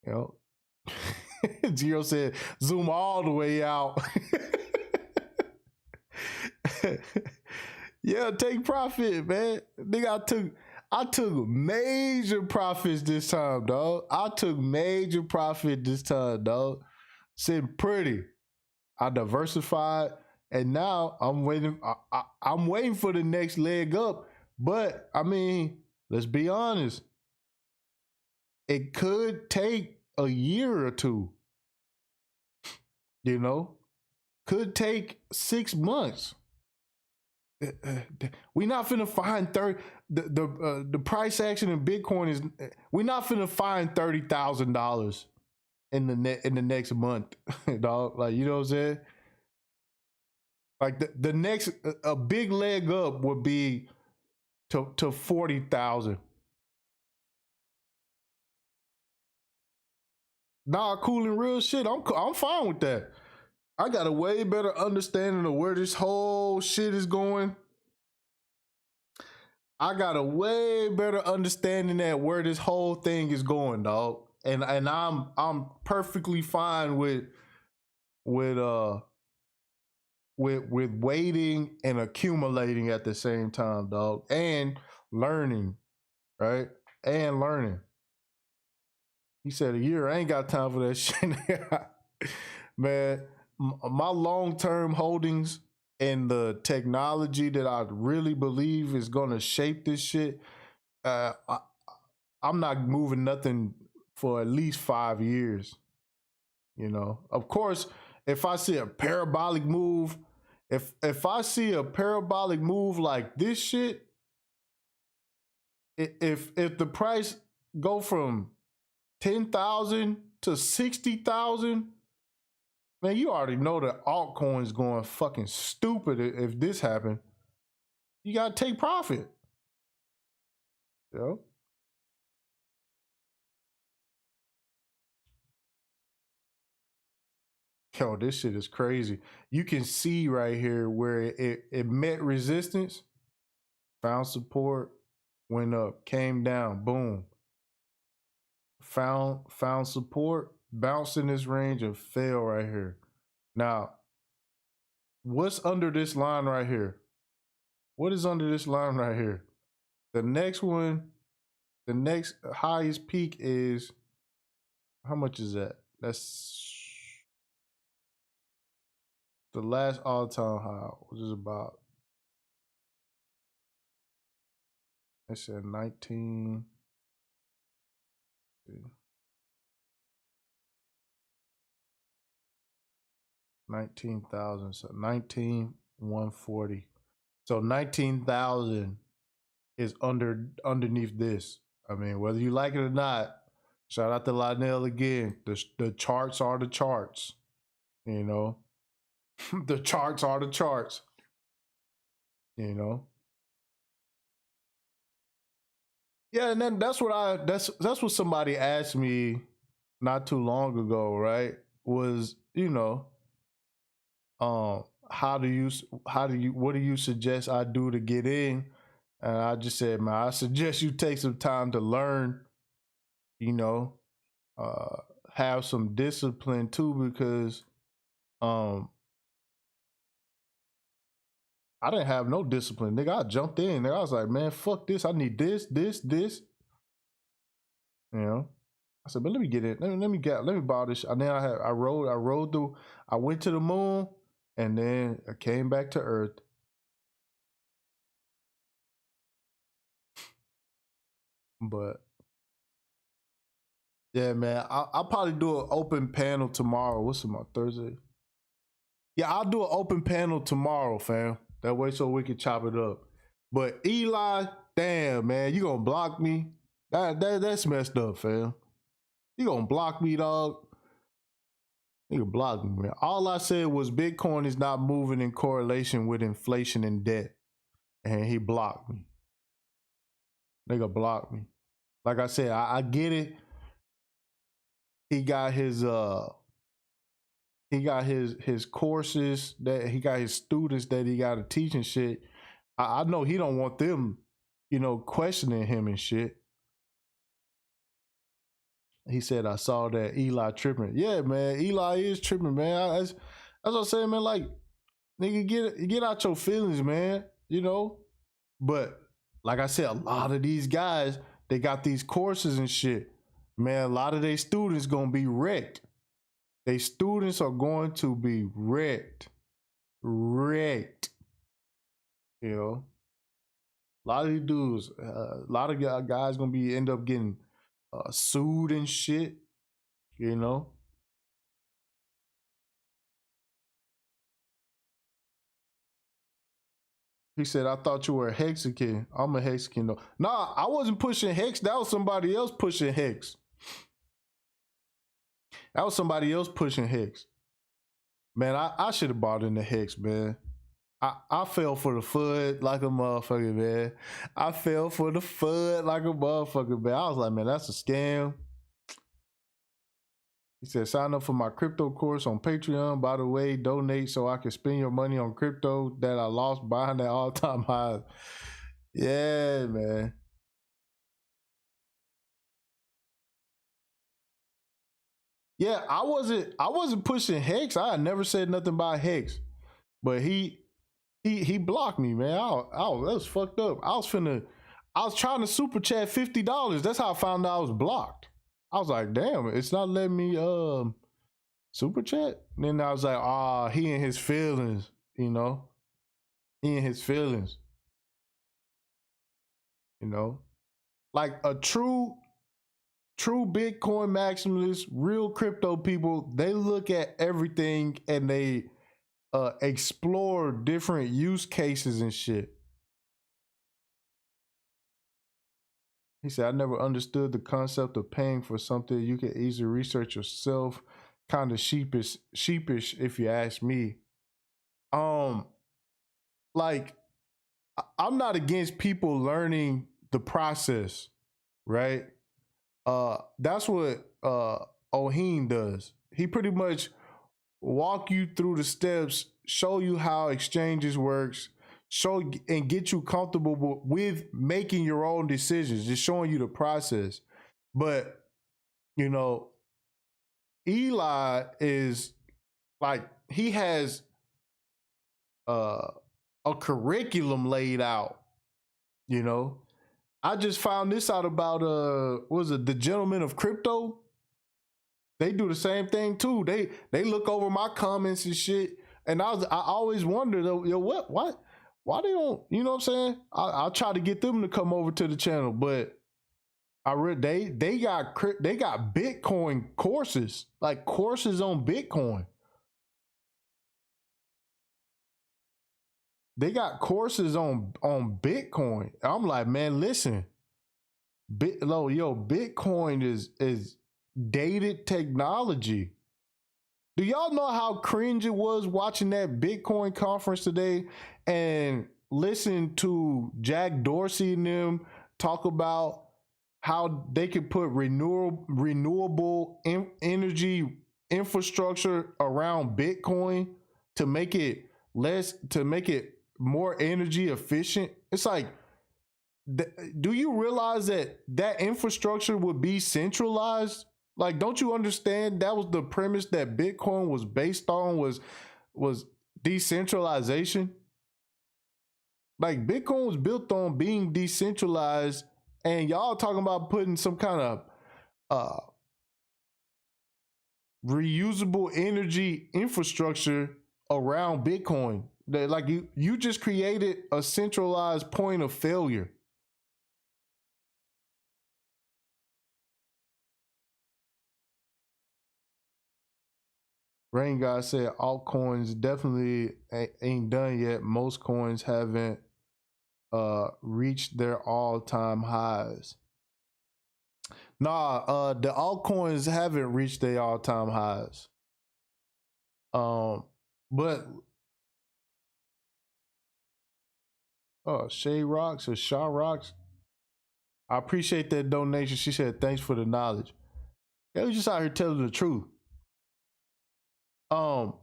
You know, Zero said, zoom all the way out. Yeah, take profit, man. Nigga, I took major profits this time, dog. I took major profit this time, dog. Sitting pretty. I diversified, and now I'm waiting. I'm waiting for the next leg up. But I mean, let's be honest. It could take a year or two. You know, could take 6 months. We not finna find the price action in Bitcoin is, we not finna find $30,000 in the next month, dog. Like, you know what I'm saying? Like the next a big leg up would be to 40,000. Nah, cool and real shit. I'm fine with that. I got a way better understanding of where this whole shit is going. I got a way better understanding at where this whole thing is going, dog. And I'm perfectly fine with waiting and accumulating at the same time, dog. And learning, right? And learning. He said a year. I ain't got time for that shit. Man, my long-term holdings and the technology that I really believe is going to shape this shit, I'm not moving nothing for at least 5 years. You know, of course, if I see a parabolic move, if I see a parabolic move like this shit, if the price go from 10,000 to 60,000, man, you already know that altcoins going fucking stupid if this happened. You gotta take profit. You know? Yo, this shit is crazy. You can see right here where it met resistance, found support, went up, came down, boom. Found support, bounced in this range and fell right here. Now, what's under this line right here? What is under this line right here? The next one, the next highest peak is, how much is that? That's the last all-time high, which is about, I said 19. 19,000. So 19,140. So 19,000 is underneath this. I mean, whether you like it or not, shout out to Lionel again. The charts are the charts. You know, the charts are the charts. You know. Yeah, and then that's what somebody asked me not too long ago, right? Was, what do you suggest I do to get in? And I just said, man, I suggest you take some time to learn, you know, have some discipline too, because I didn't have no discipline, nigga. I jumped in there. I was like, man, fuck this. I need this. You know, I said, but let me get it. Let me borrow this. And then I rode through. I went to the moon, and then I came back to Earth. But yeah, man, I'll probably do an open panel tomorrow. What's tomorrow? Thursday? Yeah, I'll do an open panel tomorrow, fam. That way so we can chop it up. But Eli, damn, man, you gonna block me? That's messed up, fam. You gonna block me, dog? You can block me, man. All I said was Bitcoin is not moving in correlation with inflation and debt. And he blocked me. Nigga blocked me. Like I said, I get it. He got his courses, that he got his students that he got to teach and shit. I know he don't want them, questioning him and shit. He said, I saw that Eli tripping. Yeah, man, Eli is tripping, man. That's what I'm saying, man. Like, nigga, get out your feelings, man. But like I said, a lot of these guys, they got these courses and shit. Man, a lot of their students gonna be wrecked. They students are going to be wrecked. A lot of these dudes, a lot of guys gonna end up getting sued and shit. He said, I thought you were a Hexican. I'm a Hexican though. Nah, I wasn't pushing Hex. That was somebody else pushing Hex. Man, I should have bought into Hex, man. I fell for the FUD like a motherfucker, man. I was like, man, that's a scam. He said, sign up for my crypto course on Patreon. By the way, donate so I can spend your money on crypto that I lost buying that all-time high. Yeah, man. Yeah, I wasn't pushing Hex. I had never said nothing about Hex. But he blocked me, man. That was fucked up. I was trying to super chat $50. That's how I found out I was blocked. I was like, damn, it's not letting me super chat. And then I was like, he in his feelings, He in his feelings. Like a true Bitcoin maximalist, real crypto people, they look at everything and they explore different use cases and shit. He said, I never understood the concept of paying for something you can easily research yourself. Kind of sheepish if you ask me. Like, I'm not against people learning the process, right? That's what Oheen does. He pretty much walk you through the steps, show you how exchanges works, show and get you comfortable with making your own decisions, just showing you the process. But you know, Eli is like he has uh, a curriculum laid out. You know, I just found this out about what was it, the Gentlemen of Crypto? They do the same thing too. They look over my comments and shit, and I always wonder though, yo, what why they don't, you know what I'm saying? I'll try to get them to come over to the channel, but I read they got Bitcoin courses, like courses on Bitcoin. They got courses on Bitcoin. I'm like, man, listen, Bitcoin is dated technology. Do y'all know how cringe it was watching that Bitcoin conference today and listen to Jack Dorsey and them talk about how they could put renewable energy infrastructure around Bitcoin to make it more energy efficient? It's like, do you realize that infrastructure would be centralized? Like, don't you understand that was the premise that Bitcoin was based on, was decentralization? Like, Bitcoin was built on being decentralized, and y'all talking about putting some kind of reusable energy infrastructure around Bitcoin. That, like, you just created a centralized point of failure. Rain God said altcoins definitely ain't done yet. Most coins haven't reached their all-time highs. Nah, the altcoins haven't reached their all-time highs. But Shay Rocks or Shaw Rocks, I appreciate that donation. She said thanks for the knowledge. Yeah, we just out here telling the truth. The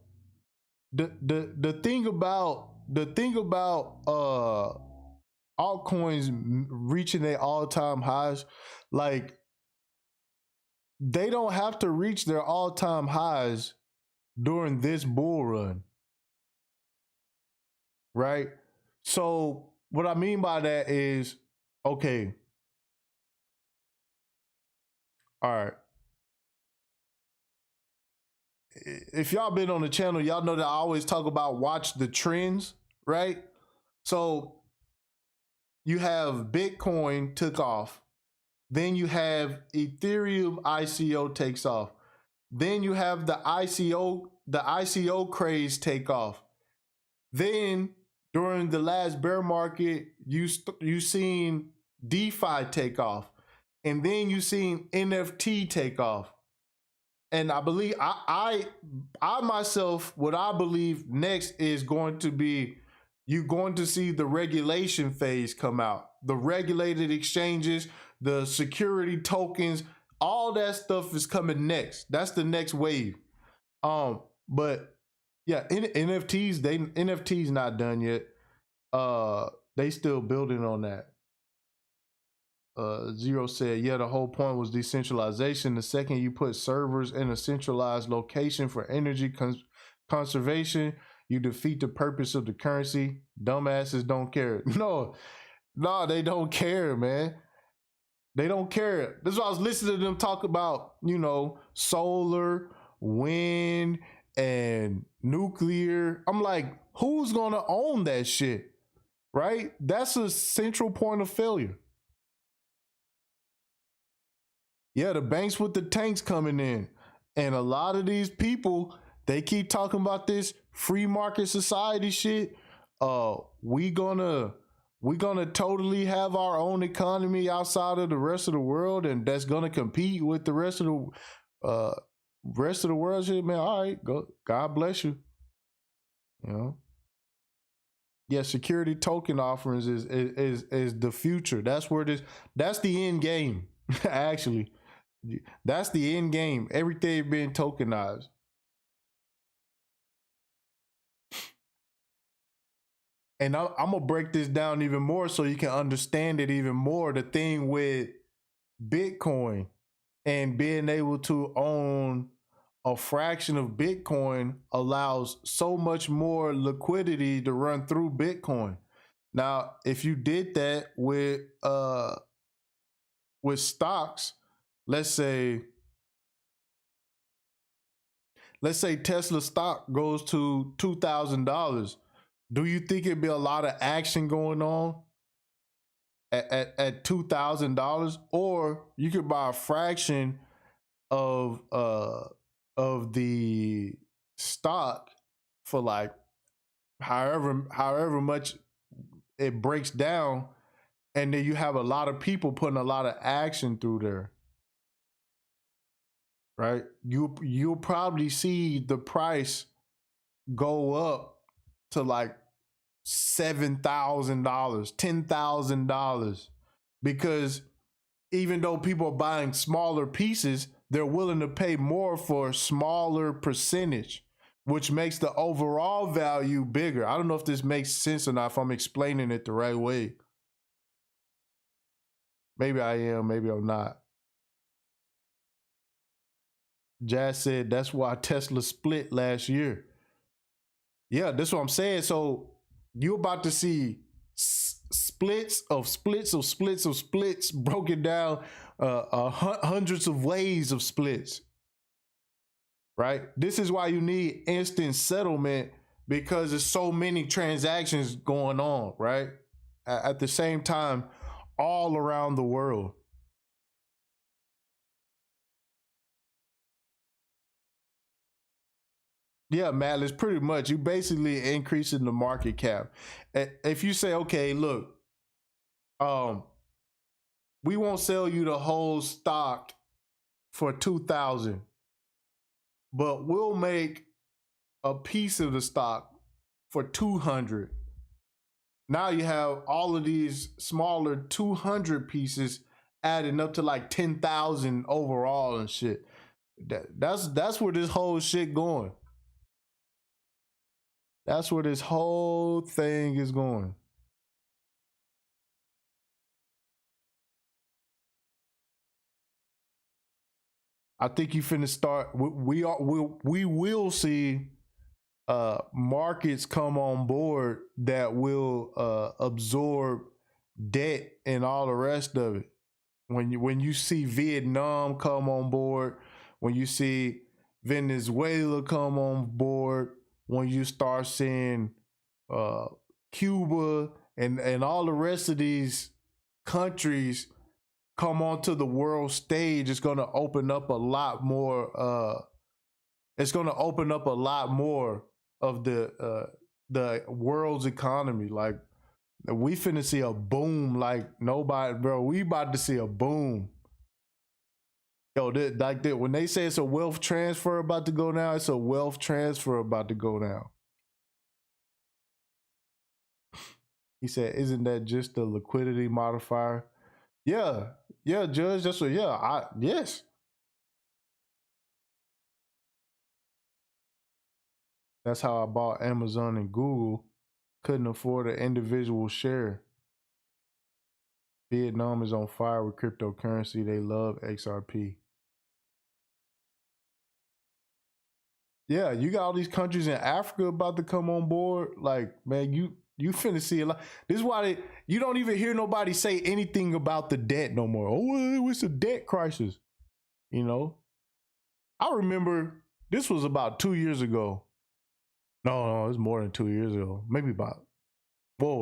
thing about altcoins reaching their all-time highs, like, they don't have to reach their all-time highs during this bull run, right? So what I mean by that is, okay, all right, if y'all been on the channel, y'all know that I always talk about watch the trends, right? So you have Bitcoin took off, then you have Ethereum ICO takes off, then you have the ICO craze take off. Then during the last bear market, you seen DeFi take off, and then you seen NFT take off. And I believe I myself, what I believe next is going to be, you're going to see the regulation phase come out, the regulated exchanges, the security tokens, all that stuff is coming next. That's the next wave. But yeah, NFTs not done yet. They still building on that. Zero said, yeah, the whole point was decentralization. The second you put servers in a centralized location for energy conservation, you defeat the purpose of the currency. Dumbasses don't care. No, they don't care, man. They don't care. This is why I was listening to them talk about, solar, wind, and nuclear. I'm like, who's gonna own that shit? Right? That's a central point of failure. Yeah, the banks with the tanks coming in. And a lot of these people, they keep talking about this free market society shit. We gonna totally have our own economy outside of the rest of the world, and that's gonna compete with the rest of the world shit, man. All right, go. God bless you. Yeah, security token offerings is the future. That's the end game. Actually, that's the end game. Everything being tokenized. And I'm gonna break this down even more so you can understand it even more. The thing with Bitcoin and being able to own a fraction of Bitcoin allows so much more liquidity to run through Bitcoin. Now, if you did that with stocks, let's say Tesla stock goes to $2,000, do you think it'd be a lot of action going on at $2,000? Or you could buy a fraction of the stock for like however much it breaks down, and then you have a lot of people putting a lot of action through there, right? You'll probably see the price go up to like $7,000, $10,000, because even though people are buying smaller pieces, they're willing to pay more for a smaller percentage, which makes the overall value bigger. I don't know if this makes sense or not, if I'm explaining it the right way. Maybe I am, maybe I'm not. Jazz said that's why Tesla split last year. Yeah, that's what I'm saying. So you're about to see splits of splits of splits of splits broken down, hundreds of ways of splits, right? This is why you need instant settlement, because there's so many transactions going on, right? At the same time, all around the world. Yeah, Matt, it's pretty much you basically increasing the market cap. If you say, okay, look, um, we won't sell you the whole stock for 2,000, but we'll make a piece of the stock for 200. Now you have all of these smaller 200 pieces adding up to like 10,000 overall and shit. That's where this whole shit going. That's where this whole thing is going. I think you finna start. We will see markets come on board that will absorb debt and all the rest of it. When you see Vietnam come on board, when you see Venezuela come on board, when you start seeing Cuba and all the rest of these countries come onto the world stage, it's going to open up a lot more. It's going to open up a lot more of the world's economy. Like we finna see a boom like nobody, bro. We about to see a boom. Yo, like that when they say it's a wealth transfer about to go down, it's a wealth transfer about to go down. He said, "Isn't that just the liquidity modifier?" Yeah, yeah, Judge. That's what. Yeah, yes. That's how I bought Amazon and Google. Couldn't afford an individual share. Vietnam is on fire with cryptocurrency. They love XRP. Yeah, you got all these countries in Africa about to come on board. Like, man, you finna see a lot. This is why you don't even hear nobody say anything about the debt no more. Oh, it's a debt crisis. You know, I remember this was about 2 years ago. No, it's more than 2 years ago. Maybe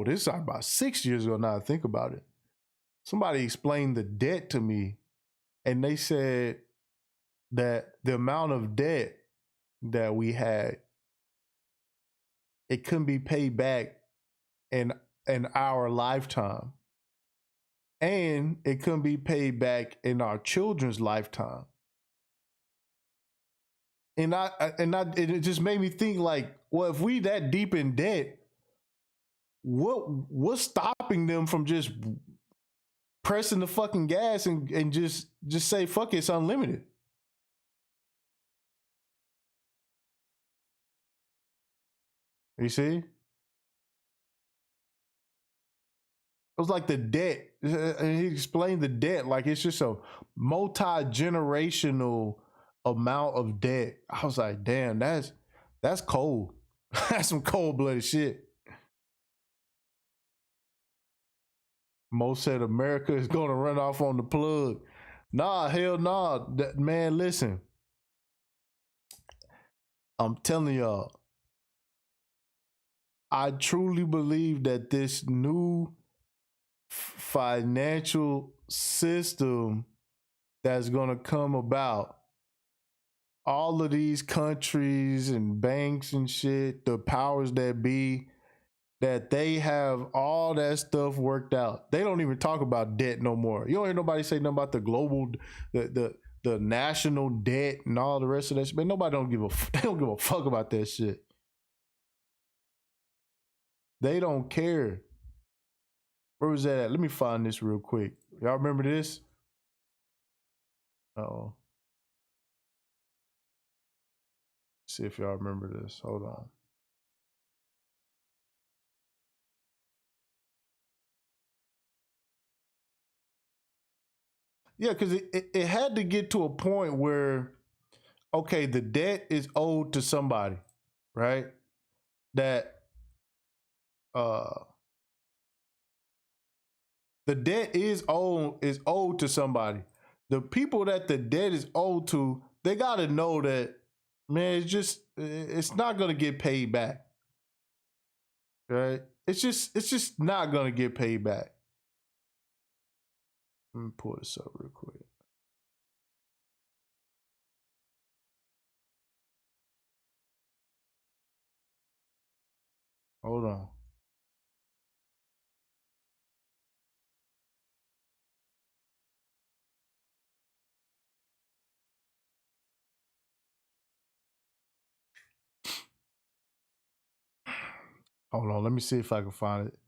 this is about 6 years ago now I think about it. Somebody explained the debt to me, and they said that the amount of debt that we had, it couldn't be paid back in our lifetime, and it couldn't be paid back in our children's lifetime. And it just made me think like, well, if we that deep in debt, what's stopping them from just pressing the fucking gas and just say fuck it, it's unlimited? You see? It was like the debt, and he explained the debt like it's just a multi-generational amount of debt. I was like, damn, that's cold. That's some cold-blooded shit. Mo said America is gonna run off on the plug. Nah, hell nah. Man, listen. I'm telling y'all, I truly believe that this new financial system that's going to come about, all of these countries and banks and shit, the powers that be, that they have all that stuff worked out. They don't even talk about debt no more. You don't hear nobody say nothing about the global, the national debt and all the rest of that shit. Man, nobody they don't give a fuck about that shit. They don't care. Where was that at? Let me find this real quick. Y'all remember this? Uh-oh. See if y'all remember this. Hold on. Yeah, because it had to get to a point where, okay, the debt is owed to somebody, right? That the debt is owed to somebody. The people that the debt is owed to, they gotta know that, man, it's not gonna get paid back. Right? It's just not gonna get paid back. Let me pull this up real quick. Hold on. Hold on, let me see if I can find it.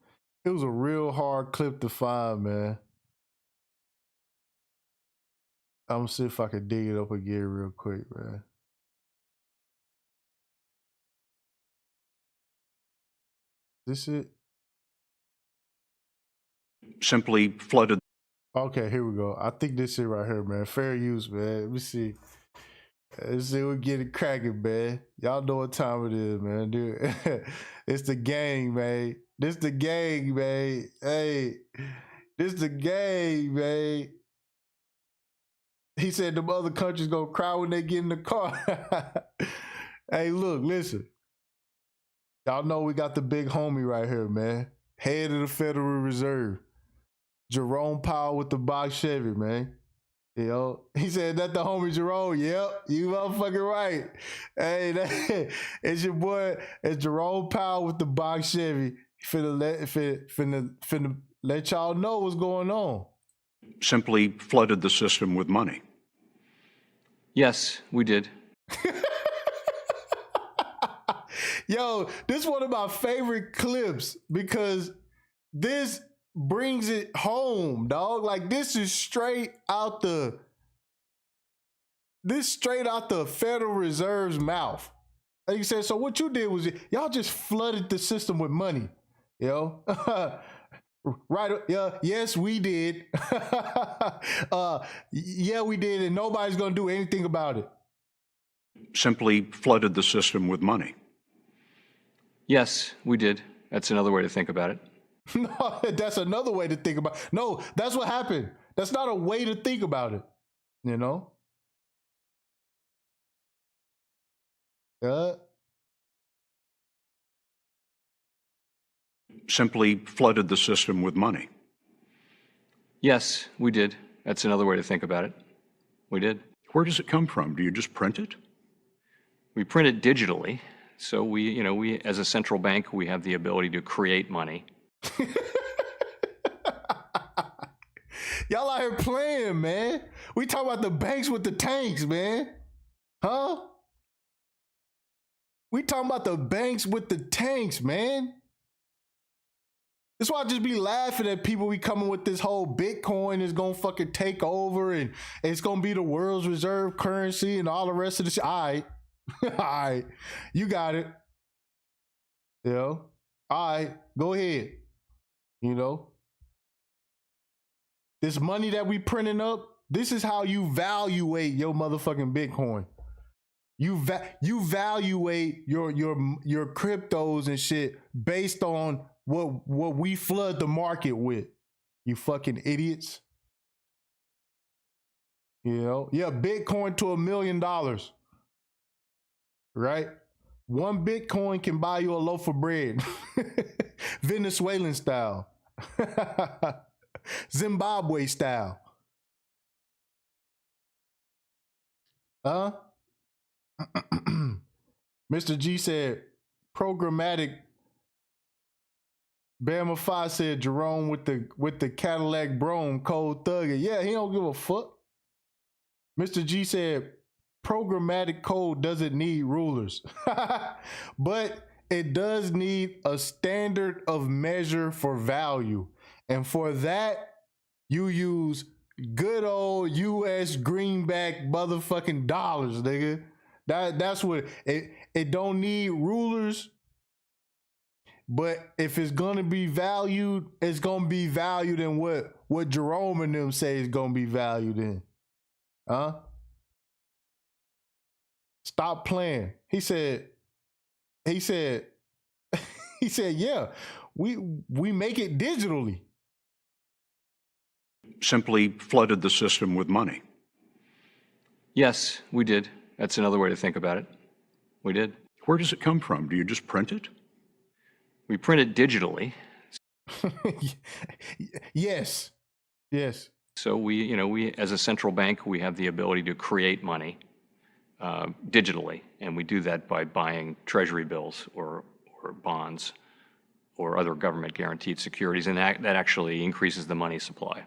It was a real hard clip to find, man. I'm gonna see if I can dig it up again real quick, man. This it? Simply flooded. Okay, here we go. I think this shit right here, man. Fair use, man. Let me see. Let's see, we get it cracking, man. Y'all know what time it is, man. Dude, it's the gang, man. This the gang, man. Hey, this the gang, man. He said the other countries gonna cry when they get in the car. Hey, look, listen. Y'all know we got the big homie right here, man. Head of the Federal Reserve. Jerome Powell with the box Chevy, man. You know, he said that the homie Jerome. Yep, you motherfucking right. Hey, it's your boy. It's Jerome Powell with the box Chevy. Finna let y'all know what's going on. Simply flooded the system with money. Yes, we did. Yo, this is one of my favorite clips because this brings it home, dog. Like this is straight out the Federal Reserve's mouth. Like you said, so what you did was y'all just flooded the system with money, yo. Right? Yeah. Yes, we did. Yeah, we did, and nobody's gonna do anything about it. Simply flooded the system with money. Yes, we did. That's another way to think about it. No, that's another way to think about it. No, that's what happened. That's not a way to think about it. You know? Simply flooded the system with money. Yes, we did. That's another way to think about it. We did. Where does it come from? Do you just print it? We print it digitally. So we as a central bank, we have the ability to create money. Y'all out here playing, man. We talk about the banks with the tanks, man. Huh? We talking about the banks with the tanks, man. That's why I just be laughing at people be coming with this whole Bitcoin is gonna fucking take over and it's gonna be the world's reserve currency and all the rest of the shit. All right. All right. You got it. You know? All right. Go ahead. You know? This money that we printing up, this is how you evaluate your motherfucking Bitcoin. You evaluate your cryptos and shit based on what we flood the market with. You fucking idiots. You know, yeah, Bitcoin to $1 million. Right? 1 Bitcoin can buy you a loaf of bread. Venezuelan style. Zimbabwe style. Huh? Mr. G said, programmatic. Bama 5 said, Jerome with the Cadillac Brome, cold thugging. Yeah, he don't give a fuck. Mr. G said, programmatic code doesn't need rulers, but it does need a standard of measure for value. And for that, you use good old US greenback motherfucking dollars, nigga. That's what it don't need rulers. But if it's gonna be valued, it's gonna be valued in what Jerome and them say is gonna be valued in. Huh? Stop playing. He said, yeah, we make it digitally. Simply flooded the system with money. Yes, we did. That's another way to think about it. We did. Where does it come from? Do you just print it? We print it digitally. Yes. So we as a central bank, we have the ability to create money digitally, and we do that by buying treasury bills or bonds or other government guaranteed securities, and that actually increases the money supply.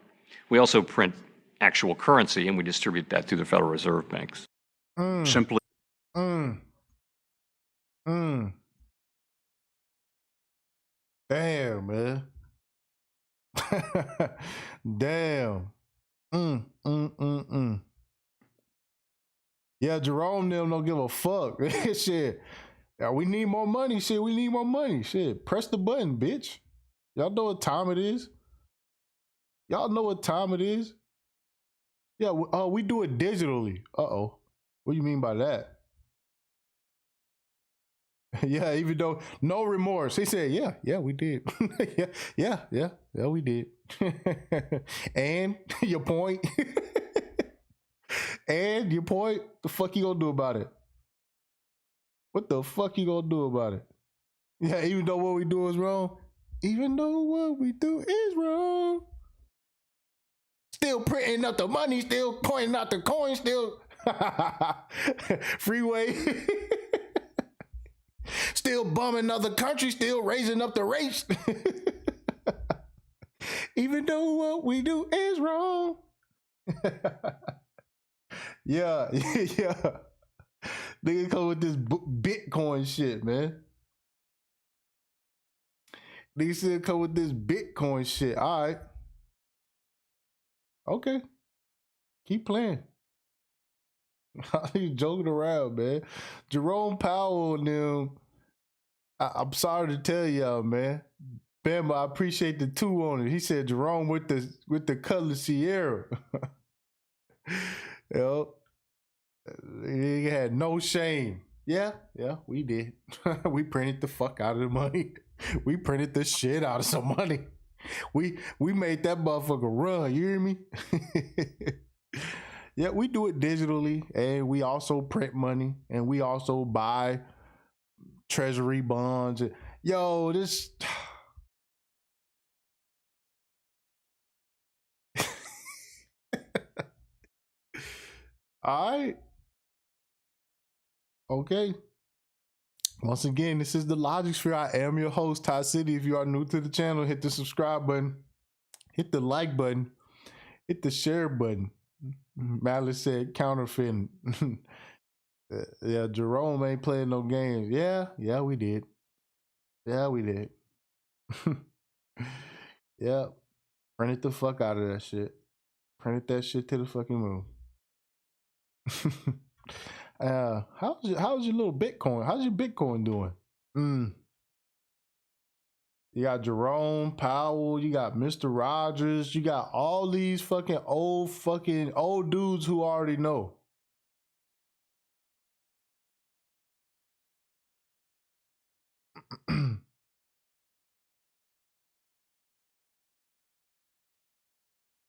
We also print actual currency, and we distribute that through the Federal Reserve banks. Simply. Damn, man. Damn. Yeah, Jerome them don't give a fuck. Shit. Yeah, we need more money. Shit, we need more money. Shit, press the button, bitch. Y'all know what time it is. Y'all know what time it is. Yeah, we do it digitally. Uh-oh. What do you mean by that? Yeah, even though no remorse. He said, yeah, we did. yeah, we did. And your point. And your point, the fuck you gonna do about it? What the fuck you gonna do about it? Yeah, even though what we do is wrong. Even though what we do is wrong. Still printing up the money, still pointing out the coin, still freeway. Still bumming other countries, still raising up the rates. Even though what we do is wrong. Yeah. Nigga come with this Bitcoin shit, man. Nigga still come with this Bitcoin shit. All right. Okay. Keep playing. You joking around, man. Jerome Powell and them, I'm sorry to tell y'all, man. Bama, I appreciate the 2 on it. He said Jerome with the Cutlass Sierra. Yo, he had no shame. Yeah, we did. We printed the fuck out of the money. We printed the shit out of some money. We made that motherfucker run. You hear me? Yeah, we do it digitally, and we also print money, and we also buy treasury bonds. Yo, this. All right. Okay. Once again, this is the Logic Sphere. I am your host, Ty City. If you are new to the channel, hit the subscribe button, hit the like button, hit the share button. Malice said counterfeiting. Yeah, Jerome ain't playing no games. Yeah, we did. Yeah, we did. Yeah, printed the fuck out of that shit. Printed that shit to the fucking moon. How's your little Bitcoin? How's your Bitcoin doing? You got Jerome Powell, you got Mr. Rogers, you got all these fucking old dudes who already know.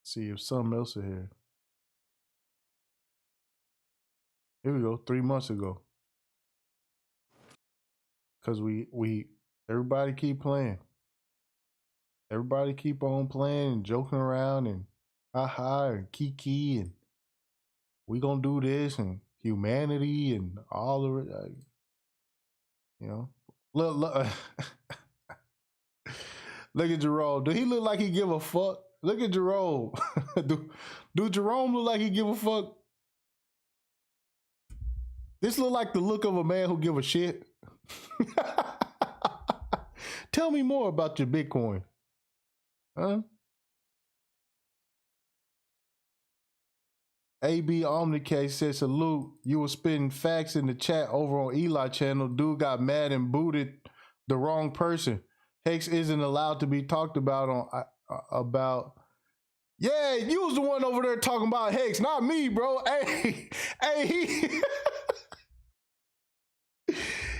See if something else is here. Here we go, 3 months ago. Cause everybody keep playing. Everybody keep on playing and joking around and haha and kiki and we gonna do this and humanity and all of it. You know, look, look at Jerome. Do he look like he give a fuck? Look at Jerome. do Jerome look like he give a fuck? This look like the look of a man who give a shit. Tell me more about your Bitcoin. Huh? AB Omnicase says, salute. You were spitting facts in the chat over on Eli channel. Dude got mad and booted the wrong person. Hex isn't allowed to be talked about about. Yeah, you was the one over there talking about Hex, not me, bro. Hey,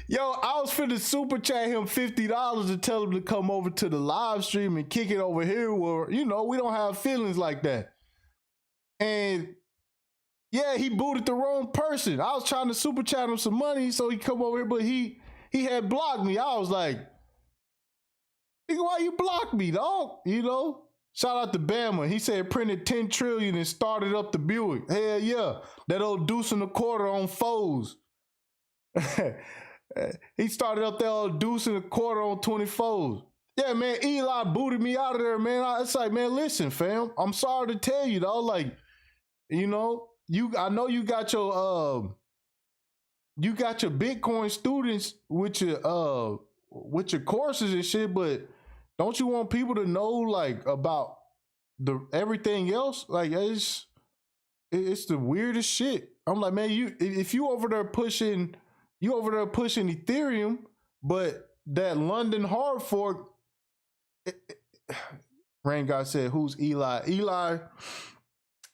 yo, I was finna super chat him $50 to tell him to come over to the live stream and kick it over here where, you know, we don't have feelings like that. And yeah, he booted the wrong person. I was trying to super chat him some money so he come over here, but he had blocked me. I was like, nigga, why you block me, dog? You know? Shout out to Bama. He said printed 10 trillion and started up the Buick. Hell yeah. That old deuce and a quarter on foes. He started up that old deuce and a quarter on 24s. Yeah, man, Eli booted me out of there, man. It's like, man, listen, fam. I'm sorry to tell you, though. Like, you know, I know you got your Bitcoin students with your courses and shit, but don't you want people to know like about the everything else? Like it's the weirdest shit. I'm like, man, if you over there pushing Ethereum, but that London hard fork, Rain God said, who's Eli?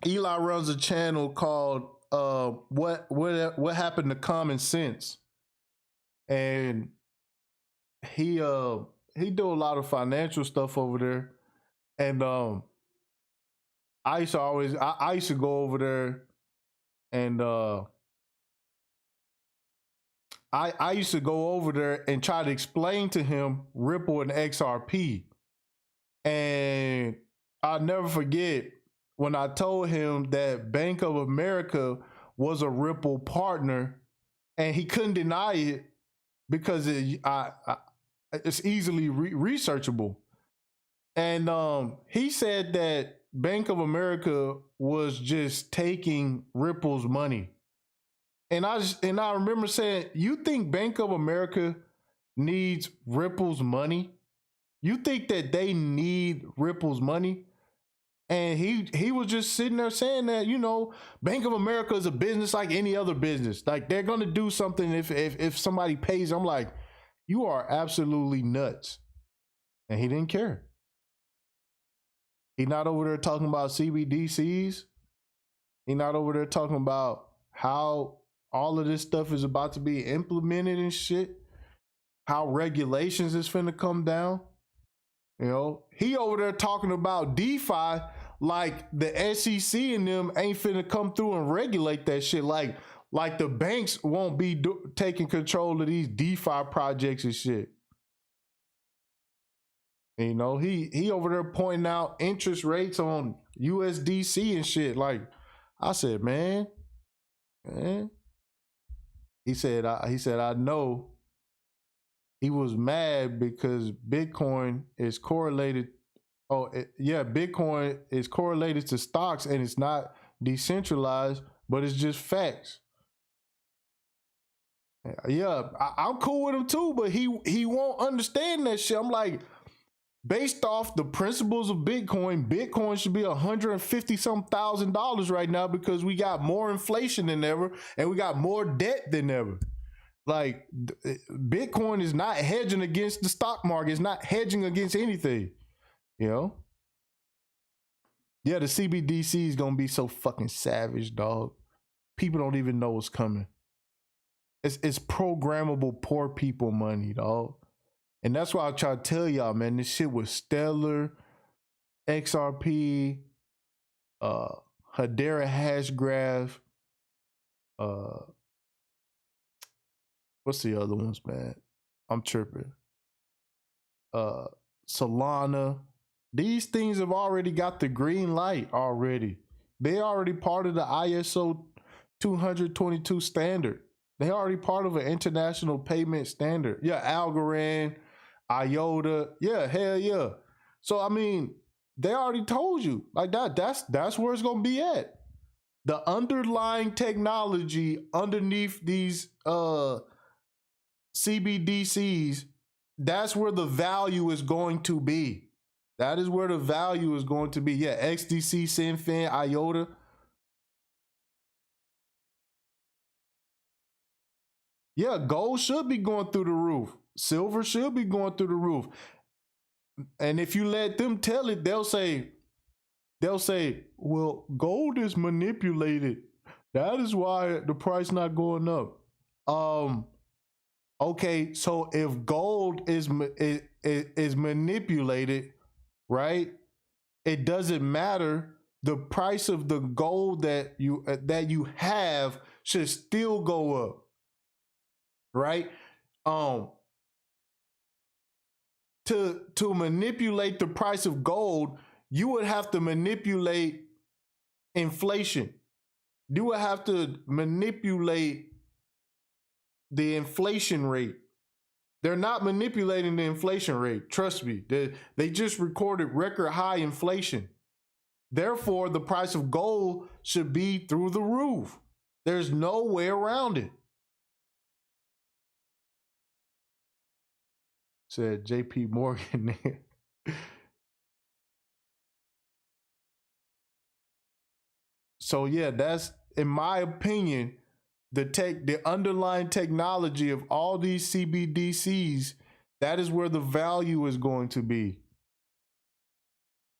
Eli runs a channel called what happened to Common Sense, and he do a lot of financial stuff over there, and I used to go over there, and I used to go over there and try to explain to him Ripple and XRP, and I'll never forget when I told him that Bank of America was a Ripple partner, and he couldn't deny it because it's easily researchable. And he said that Bank of America was just taking Ripple's money. And I remember saying, you think Bank of America needs Ripple's money? You think that they need Ripple's money? And he was just sitting there saying that, you know, Bank of America is a business like any other business. Like they're gonna do something if somebody pays. I'm like, you are absolutely nuts. And he didn't care. He not over there talking about CBDCs. He not over there talking about how all of this stuff is about to be implemented and shit. How regulations is finna come down. You know, he over there talking about DeFi like the SEC and them ain't finna come through and regulate that shit. Like the banks won't be taking control of these DeFi projects and shit. And, you know, he over there pointing out interest rates on USDC and shit. Like I said, man. He said, I know. He was mad because Bitcoin is correlated. Bitcoin is correlated to stocks and it's not decentralized, but it's just facts. Yeah, I'm cool with him too, but he won't understand that shit. I'm like, based off the principles of Bitcoin should be $150,000 right now because we got more inflation than ever and we got more debt than ever. Like Bitcoin is not hedging against the stock market. It's not hedging against anything. You know? Yeah, the CBDC is gonna be so fucking savage, dog. People don't even know what's coming. It's programmable poor people money, dog. And that's why I try to tell y'all, man, this shit was Stellar, XRP, Hedera Hashgraph, what's the other ones, man? I'm tripping. Solana. These things have already got the green light already. They already part of the ISO 222 standard. They already part of an international payment standard. Yeah, Algorand, IOTA. Yeah, hell yeah. So I mean, they already told you like that. That's where it's gonna be at. The underlying technology underneath these CBDCs, that's where the value is going to be. That is where the value is going to be. Yeah, XDC, Sinfin, IOTA. Yeah, gold should be going through the roof. Silver should be going through the roof. And if you let them tell it, they'll say, well, gold is manipulated. That is why the price not going up. Okay, so if gold is manipulated, right? It doesn't matter. The price of the gold that you have should still go up. Right? To manipulate the price of gold, you would have to manipulate inflation. You would have to manipulate the inflation rate. They're not manipulating the inflation rate. Trust me. They just recorded record high inflation. Therefore, the price of gold should be through the roof. There's no way around it. Said JP Morgan. So yeah, that's, in my opinion, the underlying technology of all these CBDCs. That is where the value is going to be.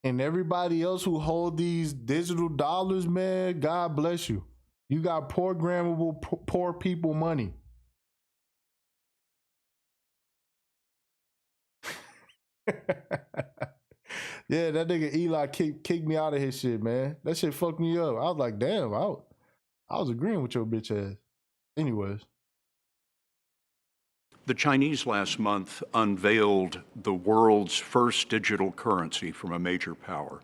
And everybody else who hold these digital dollars, man, God bless you. You got programmable poor people money. Yeah, that nigga Eli kicked me out of his shit, man. That shit fucked me up. I was like, damn, I was agreeing with your bitch ass. Anyways. The Chinese last month unveiled the world's first digital currency from a major power.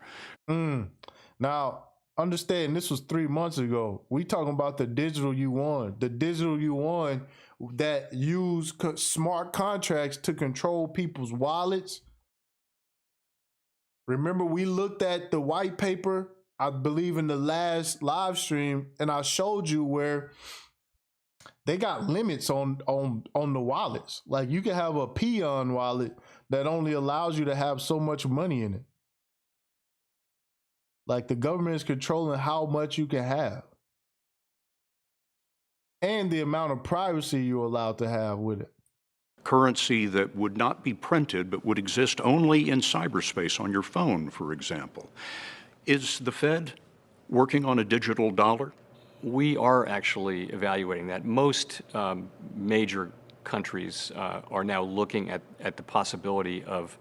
Now, understand, this was 3 months ago. We talking about the digital yuan. The digital yuan that use smart contracts to control people's wallets. Remember, we looked at the white paper, I believe in the last live stream, and I showed you where they got limits on the wallets. Like you can have a peon wallet that only allows you to have so much money in it. Like the government is controlling how much you can have and the amount of privacy you're allowed to have with it. Currency that would not be printed but would exist only in cyberspace on your phone, for example. Is the Fed working on a digital dollar? We are actually evaluating that. Most major countries are now looking at the possibility of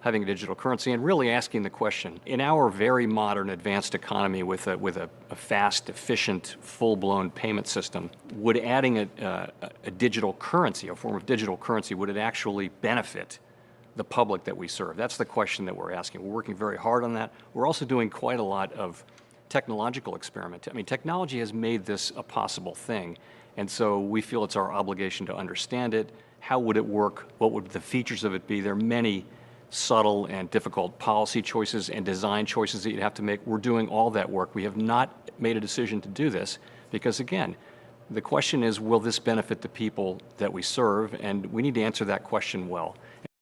having a digital currency and really asking the question, in our very modern advanced economy with a fast, efficient, full-blown payment system, would adding a digital currency, a form of digital currency, would it actually benefit the public that we serve? That's the question that we're asking. We're working very hard on that. We're also doing quite a lot of technological experiment. I mean, technology has made this a possible thing, and so we feel it's our obligation to understand it. How would it work? What would the features of it be? There are many subtle and difficult policy choices and design choices that you'd have to make. We're doing all that work. We have not made a decision to do this because, again, the question is, will this benefit the people that we serve? And we need to answer that question well.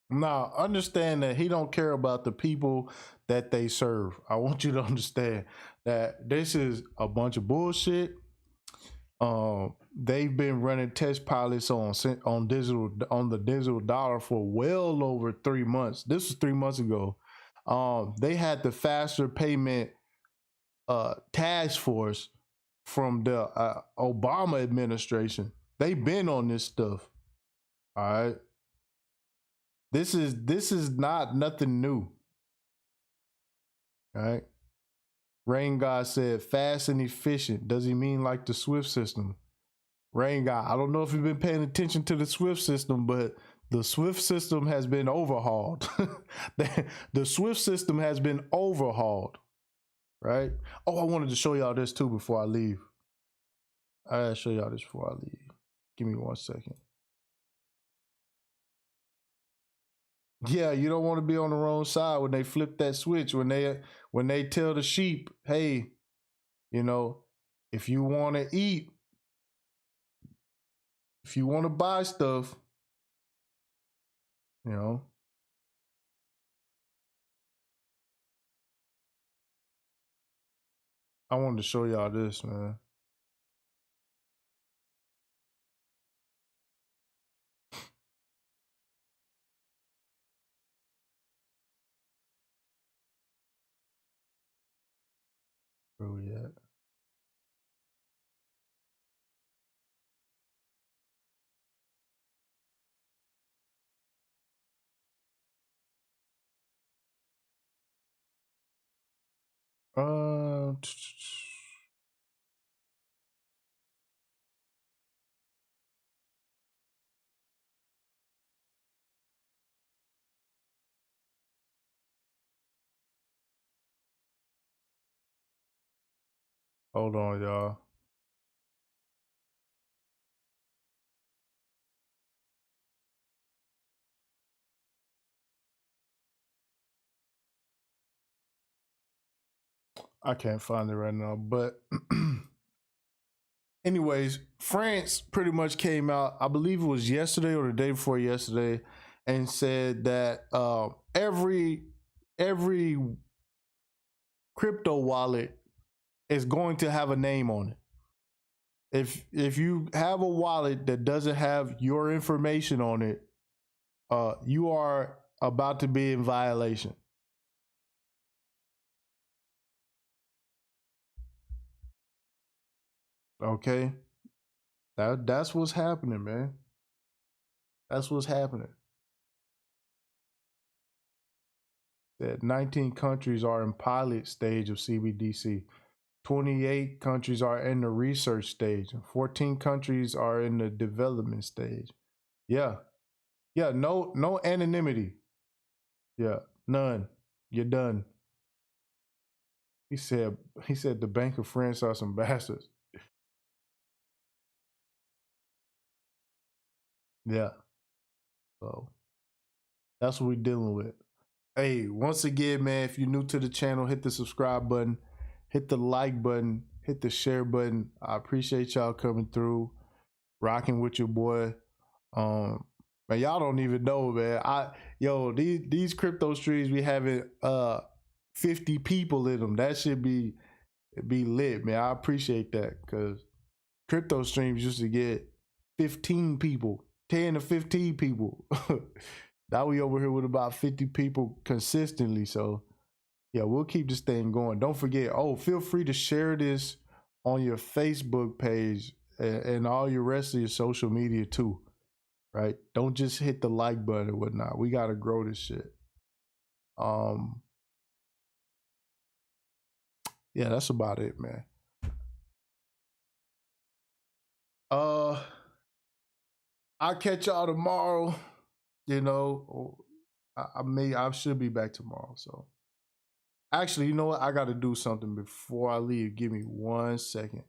Now, understand that he don't care about the people that they serve. I want you to understand that this is a bunch of bullshit. They've been running test pilots on the digital dollar for well over 3 months. This was 3 months ago. They had the faster payment task force from the Obama administration. They've been on this stuff. All right. This is not nothing new. All right. Rain God said fast and efficient. Does he mean like the Swift system? Rain God, I don't know if you've been paying attention to the Swift system, but the Swift system has been overhauled. The Swift system has been overhauled. Right? Oh, I wanted to show y'all this too before I leave. I gotta show y'all this before I leave. Give me 1 second. Yeah, you don't want to be on the wrong side when they flip that switch, when they tell the sheep, hey, you know, if you want to eat, if you want to buy stuff, you know, I wanted to show y'all this, man. Where we at? Uh, hold on, y'all. I can't find it right now, but anyways, France pretty much came out, I believe it was yesterday or the day before yesterday, and said that every crypto wallet is going to have a name on it. If you have a wallet that doesn't have your information on it, you are about to be in violation. Okay, that's what's happening, man. That's what's happening. That 19 countries are in pilot stage of CBDC. 28 countries are in the research stage. 14 countries are in the development stage. Yeah. Yeah, no anonymity. Yeah, none. You're done. He said the Bank of France are some bastards. Yeah. So that's what we're dealing with. Hey, once again, man, if you're new to the channel, hit the subscribe button, hit the like button, hit the share button. I appreciate y'all coming through, rocking with your boy. Man, y'all don't even know, man. These crypto streams we having 50 people in them. That should be lit, man. I appreciate that because crypto streams used to get 15 people, 10 to 15 people. Now we over here with about 50 people consistently. So yeah, we'll keep this thing going. Don't forget, feel free to share this on your Facebook page and all your rest of your social media too. Right? Don't just hit the like button and whatnot. We gotta grow this shit. Yeah, that's about it, man. I'll catch y'all tomorrow. You know, I should be back tomorrow. So actually, you know what? I gotta do something before I leave. Give me 1 second.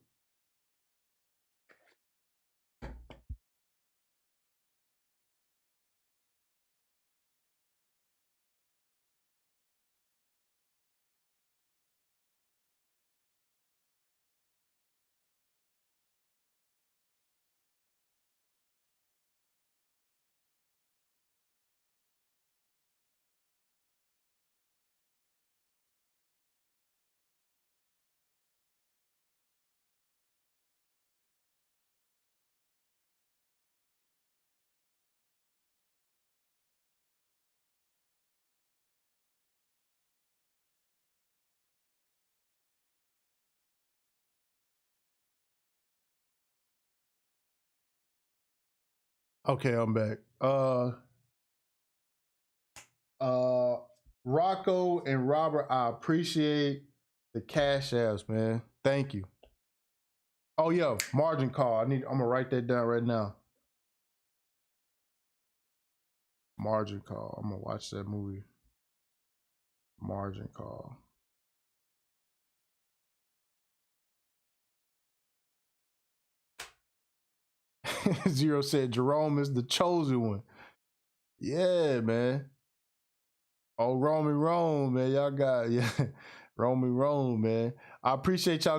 Okay, I'm back. Rocco and Robert, I appreciate the cash apps, man. Thank you. Oh yeah, margin call. I'm gonna write that down right now. Margin call. I'm gonna watch that movie. Margin call. Zero said Jerome is the chosen one. Yeah, man. Oh, Roman Rome, man. Y'all got, yeah. Roman Rome, man. I appreciate y'all.